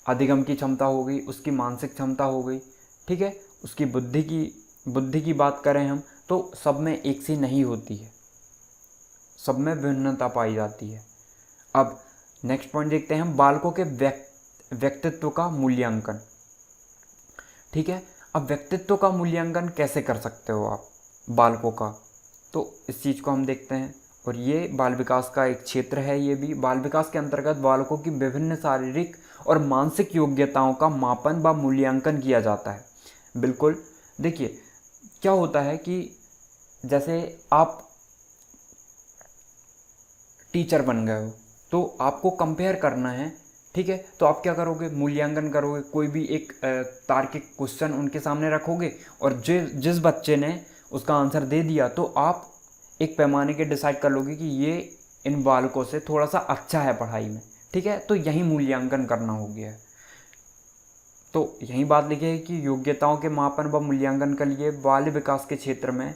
अधिगम की क्षमता हो गई, उसकी मानसिक क्षमता हो गई, ठीक है, उसकी बुद्धि की बात करें हम, तो सब में एक सी नहीं होती है, सब में विभिन्नता पाई जाती है। अब नेक्स्ट पॉइंट देखते हैं हम, बालकों के व्यक्तित्व का मूल्यांकन, ठीक है। अब व्यक्तित्व का मूल्यांकन कैसे कर सकते हो आप बालकों का, तो इस चीज़ को हम देखते हैं। और ये बाल विकास का एक क्षेत्र है। ये भी बाल विकास के अंतर्गत बालकों की विभिन्न शारीरिक और मानसिक योग्यताओं का मापन व मूल्यांकन किया जाता है। बिल्कुल, देखिए क्या होता है कि जैसे आप टीचर बन गए हो, तो आपको कंपेयर करना है, ठीक है। तो आप क्या करोगे, मूल्यांकन करोगे, कोई भी एक तार्किक क्वेश्चन उनके सामने रखोगे, और जिस बच्चे ने उसका आंसर दे दिया, तो आप एक पैमाने के डिसाइड कर लोगे कि ये इन बालकों से थोड़ा सा अच्छा है पढ़ाई में, ठीक है। तो यही मूल्यांकन करना हो गया है। तो यही बात लिखी है कि योग्यताओं के मापन व मूल्यांकन के लिए बाल विकास के क्षेत्र में,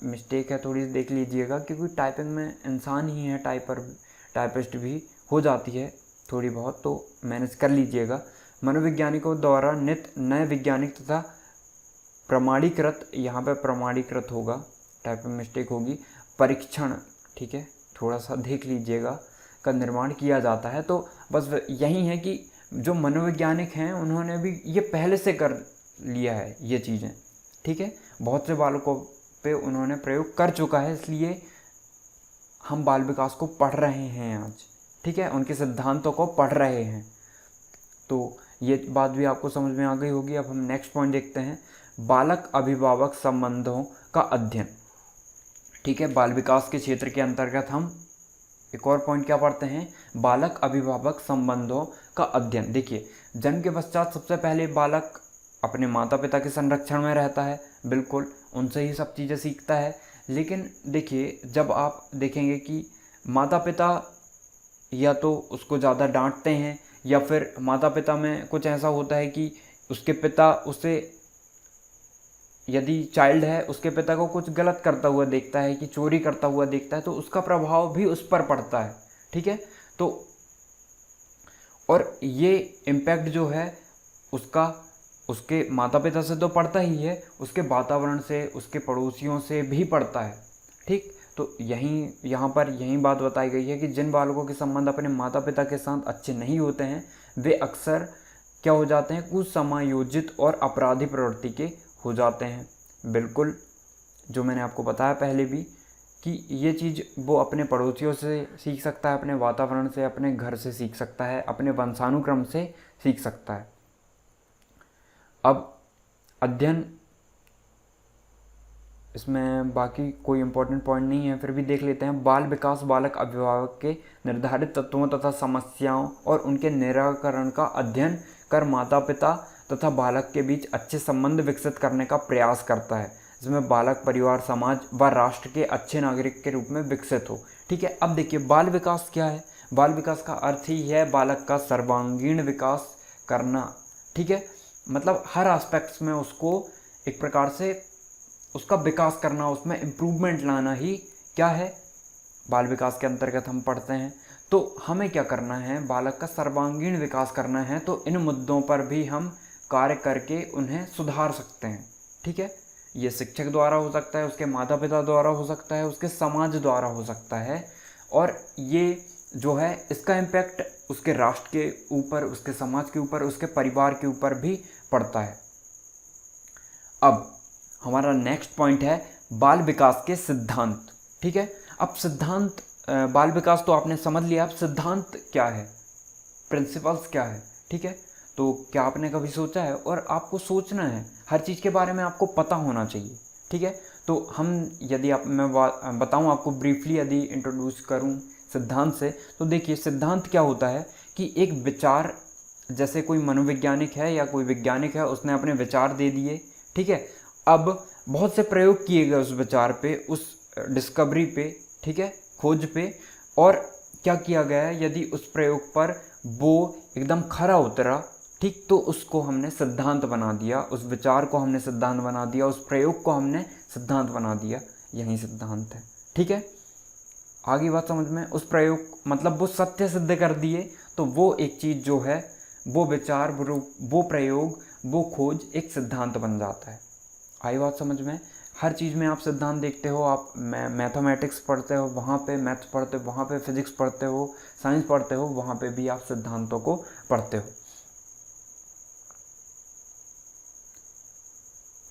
मिस्टेक है थोड़ी देख लीजिएगा, क्योंकि टाइपिंग में इंसान ही है, टाइपिस्ट भी हो जाती है थोड़ी बहुत, तो मैनेज कर लीजिएगा। मनोवैज्ञानिकों द्वारा नित्य नए वैज्ञानिक तथा प्रमाणीकृत, यहाँ पे प्रमाणीकृत होगा, टाइपिंग मिस्टेक होगी, परीक्षण, ठीक है, थोड़ा सा देख लीजिएगा, का निर्माण किया जाता है। तो बस यही है कि जो मनोवैज्ञानिक हैं उन्होंने भी ये पहले से कर लिया है ये चीज़ें, ठीक है, बहुत से बालकों पे उन्होंने प्रयोग कर चुका है, इसलिए हम बाल विकास को पढ़ रहे हैं आज, ठीक है, उनके सिद्धांतों को पढ़ रहे हैं। तो ये बात भी आपको समझ में आ गई होगी। अब हम नेक्स्ट पॉइंट देखते हैं, बालक अभिभावक संबंधों का अध्ययन, ठीक है। बाल विकास के क्षेत्र के अंतर्गत हम एक और पॉइंट क्या पढ़ते हैं, बालक अभिभावक संबंधों का अध्ययन। देखिए, जन्म के पश्चात सबसे पहले बालक अपने माता पिता के संरक्षण में रहता है, बिल्कुल उनसे ही सब चीज़ें सीखता है। लेकिन देखिए, जब आप देखेंगे कि माता पिता या तो उसको ज़्यादा डांटते हैं, या फिर माता पिता में कुछ ऐसा होता है कि उसके पिता उसे, यदि चाइल्ड है उसके पिता को कुछ गलत करता हुआ देखता है कि चोरी करता हुआ देखता है, तो उसका प्रभाव भी उस पर पड़ता है। ठीक है, तो और ये इम्पैक्ट जो है उसका उसके माता पिता से तो पड़ता ही है, उसके वातावरण से, उसके पड़ोसियों से भी पड़ता है। ठीक, तो यहाँ पर यही बात बताई गई है कि जिन बालकों के संबंध अपने माता पिता के साथ अच्छे नहीं होते हैं, वे अक्सर क्या हो जाते हैं, कुछ समायोजित और अपराधी प्रवृत्ति के हो जाते हैं। बिल्कुल, जो मैंने आपको बताया पहले भी कि ये चीज़ वो अपने पड़ोसियों से सीख सकता है, अपने वातावरण से, अपने घर से सीख सकता है, अपने वंशानुक्रम से सीख सकता है। अब अध्ययन, इसमें बाकी कोई इम्पोर्टेंट पॉइंट नहीं है, फिर भी देख लेते हैं। बाल विकास बालक अभिभावक के निर्धारित तत्वों तथा समस्याओं और उनके निराकरण का अध्ययन कर माता पिता तथा बालक के बीच अच्छे संबंध विकसित करने का प्रयास करता है, जिसमें बालक परिवार, समाज व राष्ट्र के अच्छे नागरिक के रूप में विकसित हो। ठीक है, अब देखिए बाल विकास क्या है। बाल विकास का अर्थ ही है बालक का सर्वांगीण विकास करना। ठीक है, मतलब हर एस्पेक्ट्स में उसको एक प्रकार से उसका विकास करना, उसमें इम्प्रूवमेंट लाना ही क्या है, बाल विकास के अंतर्गत हम पढ़ते हैं। तो हमें क्या करना है, बालक का सर्वांगीण विकास करना है, तो इन मुद्दों पर भी हम कार्य करके उन्हें सुधार सकते हैं। ठीक है, ये शिक्षक द्वारा हो सकता है, उसके माता पिता द्वारा हो सकता है, उसके समाज द्वारा हो सकता है, और ये जो है इसका इम्पैक्ट उसके राष्ट्र के ऊपर, उसके समाज के ऊपर, उसके परिवार के ऊपर भी पड़ता है। अब हमारा नेक्स्ट पॉइंट है बाल विकास के सिद्धांत। ठीक है, अब सिद्धांत, बाल विकास तो आपने समझ लिया, अब सिद्धांत क्या है, प्रिंसिपल्स क्या है। ठीक है, तो क्या आपने कभी सोचा है, और आपको सोचना है, हर चीज़ के बारे में आपको पता होना चाहिए। ठीक है, तो हम यदि मैं बताऊं आपको ब्रीफली, यदि इंट्रोड्यूस करूं सिद्धांत से, तो देखिए सिद्धांत क्या होता है कि एक विचार, जैसे कोई मनोवैज्ञानिक है या कोई वैज्ञानिक है, उसने अपने विचार दे दिए। ठीक है, अब बहुत से प्रयोग किए गए उस विचार पे, उस डिस्कवरी पे, ठीक है, खोज पे, और क्या किया गया है, यदि उस प्रयोग पर वो एकदम खरा उतरा, ठीक, तो उसको हमने सिद्धांत बना दिया, उस विचार को हमने सिद्धांत बना दिया, उस प्रयोग को हमने सिद्धांत बना दिया, यही सिद्धांत है। ठीक है, आगे बात समझ में, उस प्रयोग मतलब वो सत्य सिद्ध कर दिए, तो वो एक चीज़ जो है, वो विचार, वो प्रयोग, वो खोज एक सिद्धांत बन जाता है। आई बात समझ में, हर चीज़ में आप सिद्धांत देखते हो। आप मैथमेटिक्स पढ़ते हो, वहाँ पे मैथ्स पढ़ते हो, वहाँ पे फिजिक्स पढ़ते हो, साइंस पढ़ते हो, वहाँ पे भी आप सिद्धांतों को पढ़ते हो।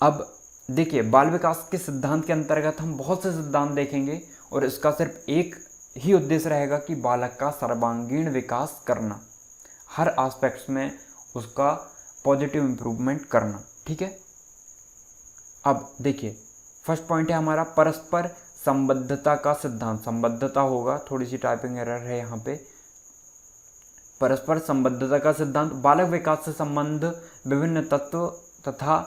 अब देखिए बाल विकास के सिद्धांत के अंतर्गत हम बहुत से सिद्धांत देखेंगे, और इसका सिर्फ एक ही उद्देश्य रहेगा कि बालक का सर्वांगीण विकास करना, हर एस्पेक्ट्स में उसका पॉजिटिव इम्प्रूवमेंट करना। ठीक है, अब देखिए फर्स्ट पॉइंट है हमारा परस्पर संबद्धता का सिद्धांत। संबद्धता होगा, थोड़ी सी टाइपिंग एरर है यहाँ पे। परस्पर संबद्धता का सिद्धांत बालक विकास से संबंध विभिन्न तत्व तथा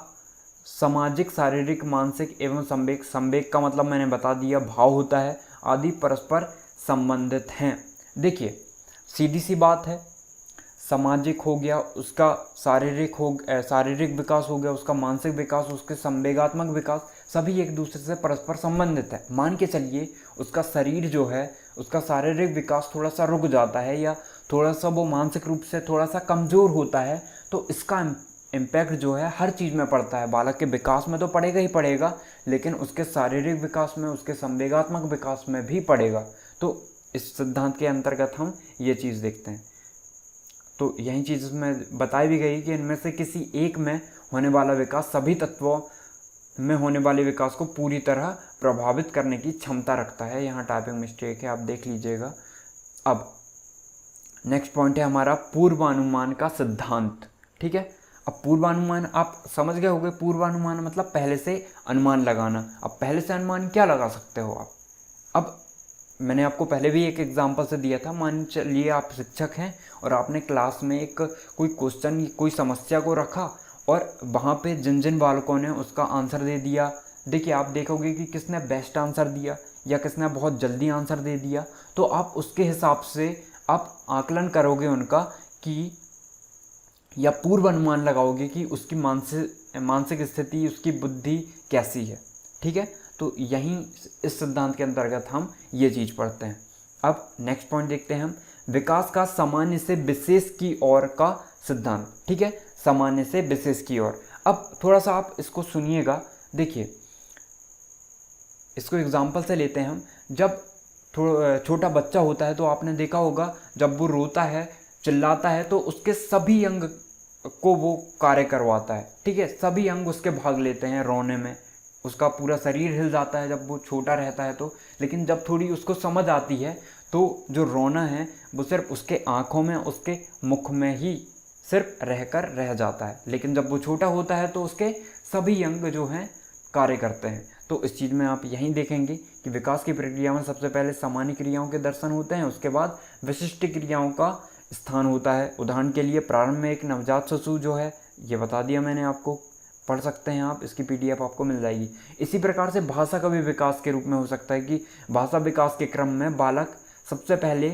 सामाजिक, शारीरिक, मानसिक एवं संवेग, संवेग का मतलब मैंने बता दिया, भाव होता है, आदि परस्पर संबंधित हैं। देखिए सीधी सी बात है, सामाजिक हो गया, उसका शारीरिक विकास हो गया, उसका मानसिक विकास, उसके संवेगात्मक विकास, सभी एक दूसरे से परस्पर संबंधित है। मान के चलिए उसका शरीर जो है, उसका शारीरिक विकास थोड़ा सा रुक जाता है, या थोड़ा सा वो मानसिक रूप से थोड़ा सा कमज़ोर होता है, तो इसका इम्पैक्ट जो है हर चीज़ में पड़ता है। बालक के विकास में तो पड़ेगा ही पड़ेगा, लेकिन उसके शारीरिक विकास में, उसके संवेगात्मक विकास में भी पड़ेगा। तो इस सिद्धांत के अंतर्गत हम ये चीज़ देखते हैं। तो यही चीज़ इसमें बताई भी गई कि इनमें से किसी एक में होने वाला विकास सभी तत्वों में होने वाले विकास को पूरी तरह प्रभावित करने की क्षमता रखता है। यहाँ टाइपिंग मिस्टेक है, आप देख लीजिएगा। अब नेक्स्ट पॉइंट है हमारा पूर्वानुमान का सिद्धांत। ठीक है, अब पूर्वानुमान आप समझ गए होंगे। पूर्वानुमान मतलब पहले से अनुमान लगाना। अब पहले से अनुमान क्या लगा सकते हो आप? अब मैंने आपको पहले भी एक एग्जांपल से दिया था। मान चलिए आप शिक्षक हैं और आपने क्लास में एक कोई क्वेश्चन, कोई समस्या को रखा और वहाँ पे जिन जिन बालकों ने उसका आंसर दे दिया, देखिए आप देखोगे कि किसने बेस्ट आंसर दिया या किसने बहुत जल्दी आंसर दे दिया, तो आप उसके हिसाब से आप आकलन करोगे उनका कि या पूर्व अनुमान लगाओगे कि उसकी मानसिक स्थिति, उसकी बुद्धि कैसी है। ठीक है, तो यहीं इस सिद्धांत के अंतर्गत हम ये चीज़ पढ़ते हैं। अब नेक्स्ट पॉइंट देखते हैं हम, विकास का सामान्य से विशेष की ओर का सिद्धांत। ठीक है, सामान्य से विशेष की ओर। अब थोड़ा सा आप इसको सुनिएगा, देखिए इसको एग्जाम्पल से लेते हैं हम। जब छोटा बच्चा होता है तो आपने देखा होगा जब वो रोता है, चिल्लाता है, तो उसके सभी अंग को वो कार्य करवाता है। ठीक है, सभी अंग उसके भाग लेते हैं रोने में, उसका पूरा शरीर हिल जाता है जब वो छोटा रहता है तो। लेकिन जब थोड़ी उसको समझ आती है तो जो रोना है वो सिर्फ उसके आँखों में, उसके मुख में ही सिर्फ रहकर रह जाता है। लेकिन जब वो छोटा होता है तो उसके सभी अंग जो हैं कार्य करते हैं। तो इस चीज़ में आप यहीं देखेंगे कि विकास की प्रक्रिया में सबसे पहले सामान्य क्रियाओं के दर्शन होते हैं, उसके बाद विशिष्ट क्रियाओं का स्थान होता है। उदाहरण के लिए प्रारंभ में एक नवजात शिशु जो है, ये बता दिया मैंने आपको, पढ़ सकते हैं आप, इसकी पीडीएफ आपको मिल जाएगी। इसी प्रकार से भाषा का भी विकास के रूप में हो सकता है कि भाषा विकास के क्रम में बालक सबसे पहले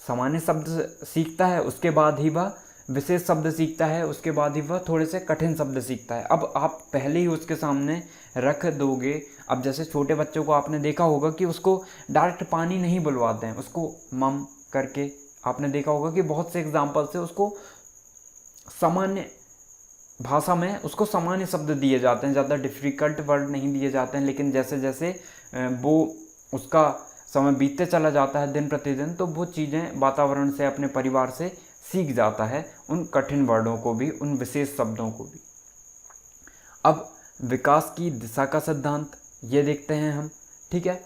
सामान्य शब्द सीखता है, उसके बाद ही वह विशेष शब्द सीखता है, उसके बाद ही वह थोड़े से कठिन शब्द सीखता है। अब आप पहले ही उसके सामने रख दोगे, अब जैसे छोटे बच्चों को आपने देखा होगा कि उसको डायरेक्ट पानी नहीं बुलवाते हैं, उसको मम करके, आपने देखा होगा कि बहुत से एग्जाम्पल से उसको सामान्य भाषा में उसको सामान्य शब्द दिए जाते हैं, ज़्यादा डिफ़िकल्ट वर्ड नहीं दिए जाते हैं। लेकिन जैसे जैसे वो उसका समय बीतते चला जाता है दिन प्रतिदिन, तो वो चीज़ें वातावरण से, अपने परिवार से सीख जाता है उन कठिन वर्डों को भी, उन विशेष शब्दों को भी। अब विकास की दिशा का सिद्धांत ये देखते हैं हम। ठीक है,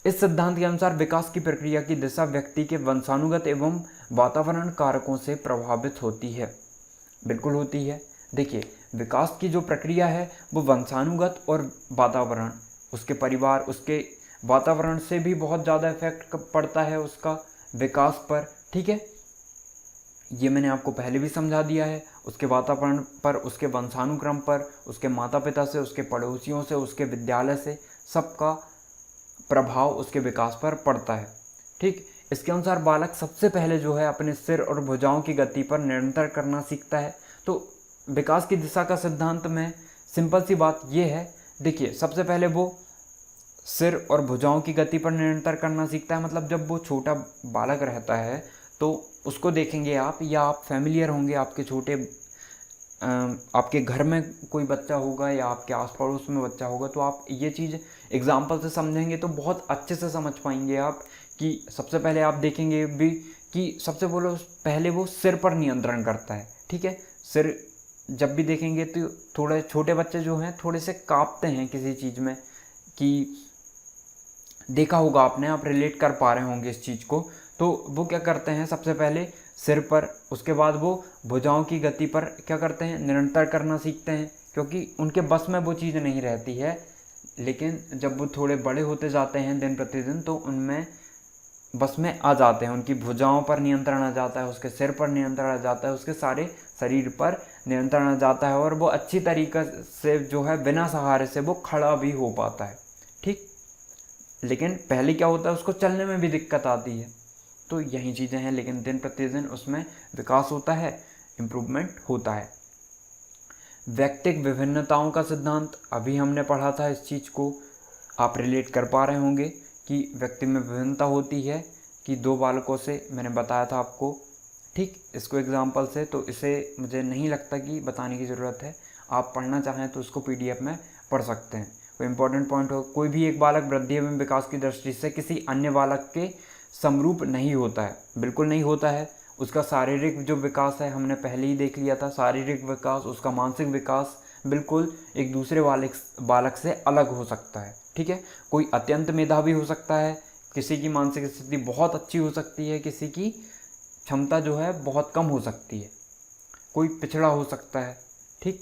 इस सिद्धांत के अनुसार विकास की प्रक्रिया की दिशा व्यक्ति के वंशानुगत एवं वातावरण कारकों से प्रभावित होती है। बिल्कुल होती है। देखिए, विकास की जो प्रक्रिया है वो वंशानुगत और वातावरण, उसके परिवार, उसके वातावरण से भी बहुत ज़्यादा इफेक्ट पड़ता है उसका विकास पर। ठीक है, ये मैंने आपको पहले भी समझा दिया है। उसके वातावरण पर, उसके वंशानुक्रम पर, उसके माता पिता से, उसके पड़ोसियों से, उसके विद्यालय से, सबका प्रभाव उसके विकास पर पड़ता है। ठीक, इसके अनुसार बालक सबसे पहले जो है अपने सिर और भुजाओं की गति पर निरंतर करना सीखता है। तो विकास की दिशा का सिद्धांत में सिंपल सी बात ये है, देखिए सबसे पहले वो सिर और भुजाओं की गति पर निरंतर करना सीखता है। मतलब जब वो छोटा बालक रहता है तो उसको देखेंगे आप, या आप फैमिलियर होंगे, आपके छोटे आपके घर में कोई बच्चा होगा या आपके आस पड़ोस में बच्चा होगा, तो आप ये चीज़ एग्जाम्पल से समझेंगे तो बहुत अच्छे से समझ पाएंगे आप कि सबसे पहले आप देखेंगे भी कि सबसे पहले वो सिर पर नियंत्रण करता है। ठीक है, सिर जब भी देखेंगे तो थोड़े छोटे बच्चे जो हैं थोड़े से कांपते हैं किसी चीज़ में, कि देखा होगा आपने, आप रिलेट कर पा रहे होंगे इस चीज़ को। तो वो क्या करते हैं, सबसे पहले सिर पर, उसके बाद वो भुजाओं की गति पर क्या करते हैं, निरंतर करना सीखते हैं, क्योंकि उनके बस में वो चीज़ नहीं रहती है। लेकिन जब वो थोड़े बड़े होते जाते हैं दिन प्रतिदिन तो उनमें बस में आ जाते हैं, उनकी भुजाओं पर नियंत्रण आ जाता है, उसके सिर पर नियंत्रण आ जाता है, उसके सारे शरीर पर नियंत्रण आ जाता है, और वो अच्छी तरीक़े से जो है बिना सहारे से वो खड़ा भी हो पाता है। ठीक, लेकिन पहले क्या होता है, उसको चलने में भी दिक्कत आती है। तो यही चीज़ें हैं, लेकिन दिन प्रतिदिन उसमें विकास होता है, इम्प्रूवमेंट होता है। व्यक्तिगत विभिन्नताओं का सिद्धांत अभी हमने पढ़ा था, इस चीज़ को आप रिलेट कर पा रहे होंगे कि व्यक्ति में विभिन्नता होती है, कि दो बालकों से मैंने बताया था आपको। ठीक, इसको एग्जाम्पल से, तो इसे मुझे नहीं लगता कि बताने की ज़रूरत है, आप पढ़ना चाहें तो उसको पीडीएफ में पढ़ सकते हैं। कोई इंपॉर्टेंट पॉइंट हो, कोई भी एक बालक वृद्धि एवं विकास की दृष्टि से किसी अन्य बालक के समरूप नहीं होता है, बिल्कुल नहीं होता है। उसका शारीरिक जो विकास है हमने पहले ही देख लिया था, शारीरिक विकास, उसका मानसिक विकास बिल्कुल एक दूसरे बालक से अलग हो सकता है। ठीक है, कोई अत्यंत मेधावी हो सकता है, किसी की मानसिक स्थिति बहुत अच्छी हो सकती है, किसी की क्षमता जो है बहुत कम हो सकती है, कोई पिछड़ा हो सकता है। ठीक,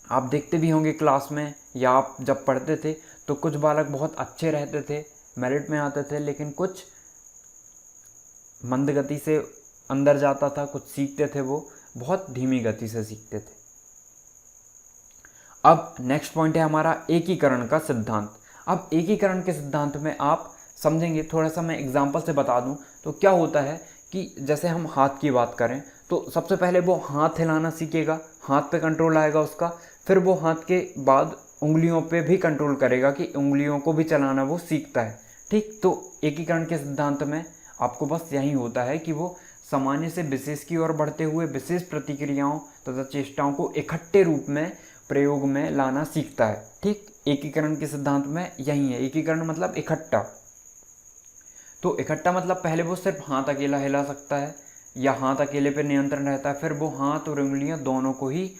आप देखते भी होंगे क्लास में, या आप जब पढ़ते थे तो कुछ बालक बहुत अच्छे रहते थे, मेरिट में आते थे, लेकिन कुछ मंद गति से अंदर जाता था, कुछ सीखते थे वो बहुत धीमी गति से सीखते थे। अब नेक्स्ट पॉइंट है हमारा एकीकरण का सिद्धांत। अब एकीकरण के सिद्धांत में आप समझेंगे, थोड़ा सा मैं एग्जांपल से बता दूं तो क्या होता है कि जैसे हम हाथ की बात करें तो सबसे पहले वो हाथ हिलाना सीखेगा, हाथ पे कंट्रोल आएगा उसका, फिर वो हाथ के बाद उंगलियों पे भी कंट्रोल करेगा कि उंगलियों को भी चलाना वो सीखता है। ठीक, तो एकीकरण के सिद्धांत में आपको बस यही होता है कि वो सामान्य से विशेष की ओर बढ़ते हुए विशेष प्रतिक्रियाओं तथा चेष्टाओं को इकट्ठे रूप में प्रयोग में लाना सीखता है। ठीक, एकीकरण के सिद्धांत में यही है। एकीकरण मतलब इकट्ठा। तो इकट्ठा मतलब पहले वो सिर्फ हाथ अकेला हिला सकता है या हाथ अकेले पे नियंत्रण रहता है, फिर वो हाथ और उंगलियां दोनों को ही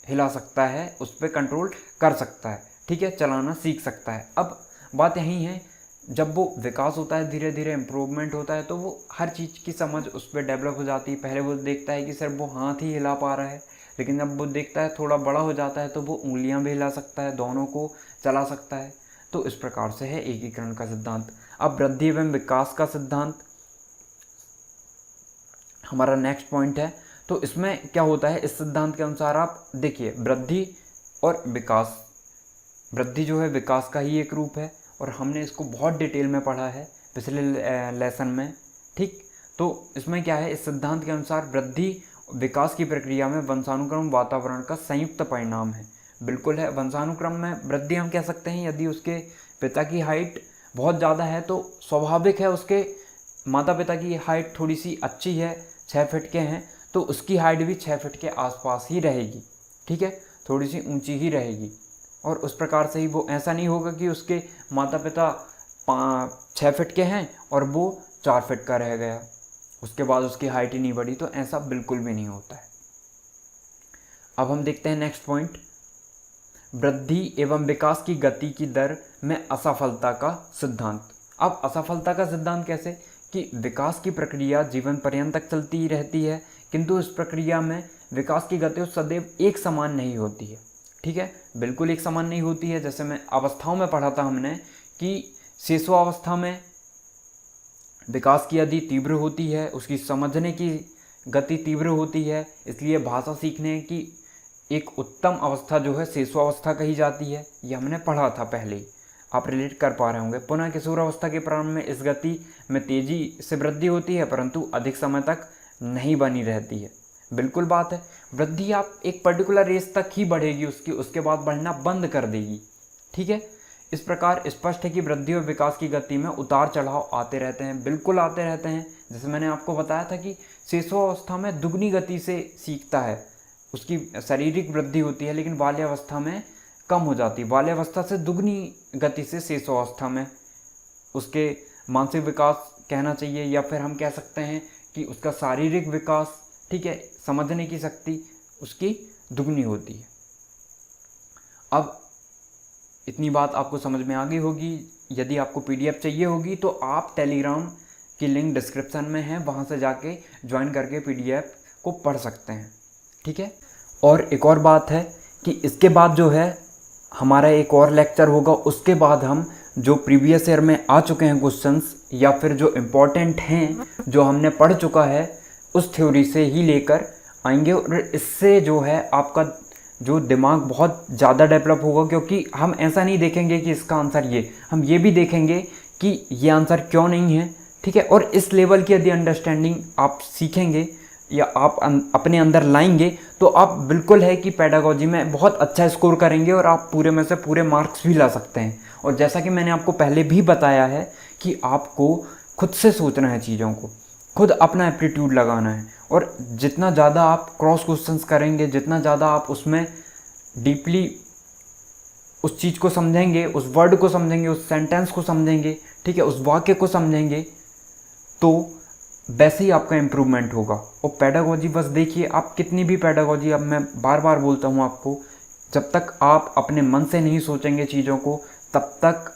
हिला सकता है, उस पर कंट्रोल कर सकता है। ठीक है, चलाना सीख सकता है। अब बात यही है, जब वो विकास होता है, धीरे धीरे इम्प्रूवमेंट होता है, तो वो हर चीज़ की समझ उस पर डेवलप हो जाती है। पहले वो देखता है कि सिर्फ वो हाथ ही हिला पा रहा है, लेकिन जब वो देखता है थोड़ा बड़ा हो जाता है तो वो उंगलियां भी हिला सकता है, दोनों को चला सकता है। तो इस प्रकार से है एकीकरण का सिद्धांत। अब वृद्धि एवं विकास का सिद्धांत हमारा नेक्स्ट पॉइंट है। तो इसमें क्या होता है, इस सिद्धांत के अनुसार आप देखिए, वृद्धि और विकास, वृद्धि जो है विकास का ही एक रूप है और हमने इसको बहुत डिटेल में पढ़ा है पिछले लेसन में। ठीक, तो इसमें क्या है, इस सिद्धांत के अनुसार वृद्धि विकास की प्रक्रिया में वंशानुक्रम वातावरण का संयुक्त परिणाम है। बिल्कुल है, वंशानुक्रम में वृद्धि हम कह सकते हैं। यदि उसके पिता की हाइट बहुत ज़्यादा है तो स्वाभाविक है उसके माता पिता की हाइट थोड़ी सी अच्छी है, 6 फीट के हैं, तो उसकी हाइट भी 6 फीट के आसपास ही रहेगी। ठीक है, थोड़ी सी ऊंची ही रहेगी। और उस प्रकार से ही वो ऐसा नहीं होगा कि उसके माता पिता 6 फीट के हैं और वो 4 फीट का रह गया, उसके बाद उसकी हाइट ही नहीं बढ़ी, तो ऐसा बिल्कुल भी नहीं होता है। अब हम देखते हैं नेक्स्ट पॉइंट, वृद्धि एवं विकास की गति की दर में असफलता का सिद्धांत। अब असफलता का सिद्धांत कैसे, कि विकास की प्रक्रिया जीवन पर्यंत तक चलती ही रहती है, किंतु इस प्रक्रिया में विकास की गति सदैव एक समान नहीं होती है। ठीक है, बिल्कुल एक समान नहीं होती है। जैसे मैं अवस्थाओं में पढ़ा था हमने कि शिशुअवस्था में विकास की यदि तीव्र होती है, उसकी समझने की गति तीव्र होती है, इसलिए भाषा सीखने की एक उत्तम अवस्था जो है शिशुअवस्था कही जाती है। ये हमने पढ़ा था पहले ही, आप रिलेट कर पा रहे होंगे। पुनः किशोरावस्था के प्रारंभ में इस गति में तेजी से वृद्धि होती है, परंतु अधिक समय तक नहीं बनी रहती है। बिल्कुल बात है, वृद्धि आप एक पर्टिकुलर एज तक ही बढ़ेगी, उसके बाद बढ़ना बंद कर देगी। ठीक है, इस प्रकार स्पष्ट है कि वृद्धि और विकास की गति में उतार चढ़ाव आते रहते हैं, बिल्कुल आते रहते हैं। जैसे मैंने आपको बताया था कि शिशुअवस्था में दुगनी गति से सीखता है, उसकी शारीरिक वृद्धि होती है, लेकिन बाल्यावस्था में कम हो जाती है। बाल्यावस्था से दुगनी गति से शिशुअवस्था में उसके मानसिक विकास कहना चाहिए, या फिर हम कह सकते हैं कि उसका शारीरिक विकास, ठीक है, समझने की शक्ति उसकी दुगनी होती है। अब इतनी बात आपको समझ में आ गई होगी। यदि आपको पीडीएफ चाहिए होगी तो आप टेलीग्राम की लिंक डिस्क्रिप्शन में है, वहाँ से जाके ज्वाइन करके पीडीएफ को पढ़ सकते हैं। ठीक है, और एक और बात है कि इसके बाद जो है हमारा एक और लेक्चर होगा, उसके बाद हम जो प्रीवियस ईयर में आ चुके हैं क्वेश्चंस या फिर जो इम्पोर्टेंट हैं जो हमने पढ़ चुका है उस थ्योरी से ही लेकर आएंगे। और इससे जो है आपका जो दिमाग बहुत ज़्यादा डेवलप होगा, क्योंकि हम ऐसा नहीं देखेंगे कि इसका आंसर ये, हम ये भी देखेंगे कि ये आंसर क्यों नहीं है। ठीक है, और इस लेवल की यदि अंडरस्टैंडिंग आप सीखेंगे या आप अपने अंदर लाएंगे तो आप बिल्कुल है कि पेडागोजी में बहुत अच्छा स्कोर करेंगे और आप पूरे में से पूरे मार्क्स भी ला सकते हैं। और जैसा कि मैंने आपको पहले भी बताया है कि आपको खुद से सोचना है चीज़ों को, खुद अपना एप्टीट्यूड लगाना है, और जितना ज़्यादा आप क्रॉस क्वेश्चंस करेंगे, जितना ज़्यादा आप उसमें डीपली उस चीज़ को समझेंगे, उस वर्ड को समझेंगे, उस सेंटेंस को समझेंगे, ठीक है, उस वाक्य को समझेंगे, तो वैसे ही आपका इम्प्रूवमेंट होगा। और पेडागोजी बस देखिए, आप कितनी भी पेडागोजी, अब मैं बार बार बोलता हूँ आपको, जब तक आप अपने मन से नहीं सोचेंगे चीज़ों को, तब तक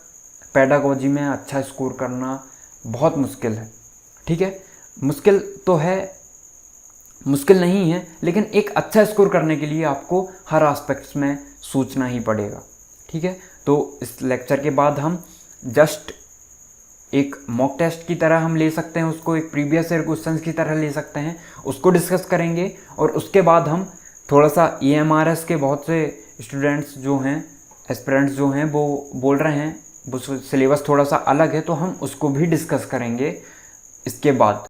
पेडागोजी में अच्छा स्कोर करना बहुत मुश्किल है। ठीक है, मुश्किल तो है, मुश्किल नहीं है, लेकिन एक अच्छा स्कोर करने के लिए आपको हर एस्पेक्ट्स में सोचना ही पड़ेगा। ठीक है, तो इस लेक्चर के बाद हम जस्ट एक मॉक टेस्ट की तरह हम ले सकते हैं उसको, एक प्रीवियस ईयर क्वेश्चंस की तरह ले सकते हैं, उसको डिस्कस करेंगे। और उसके बाद हम थोड़ा सा EMRS के बहुत से स्टूडेंट्स जो हैं, एस्पिरेंट्स जो हैं, वो बोल रहे हैं वो सिलेबस थोड़ा सा अलग है, तो हम उसको भी डिस्कस करेंगे इसके बाद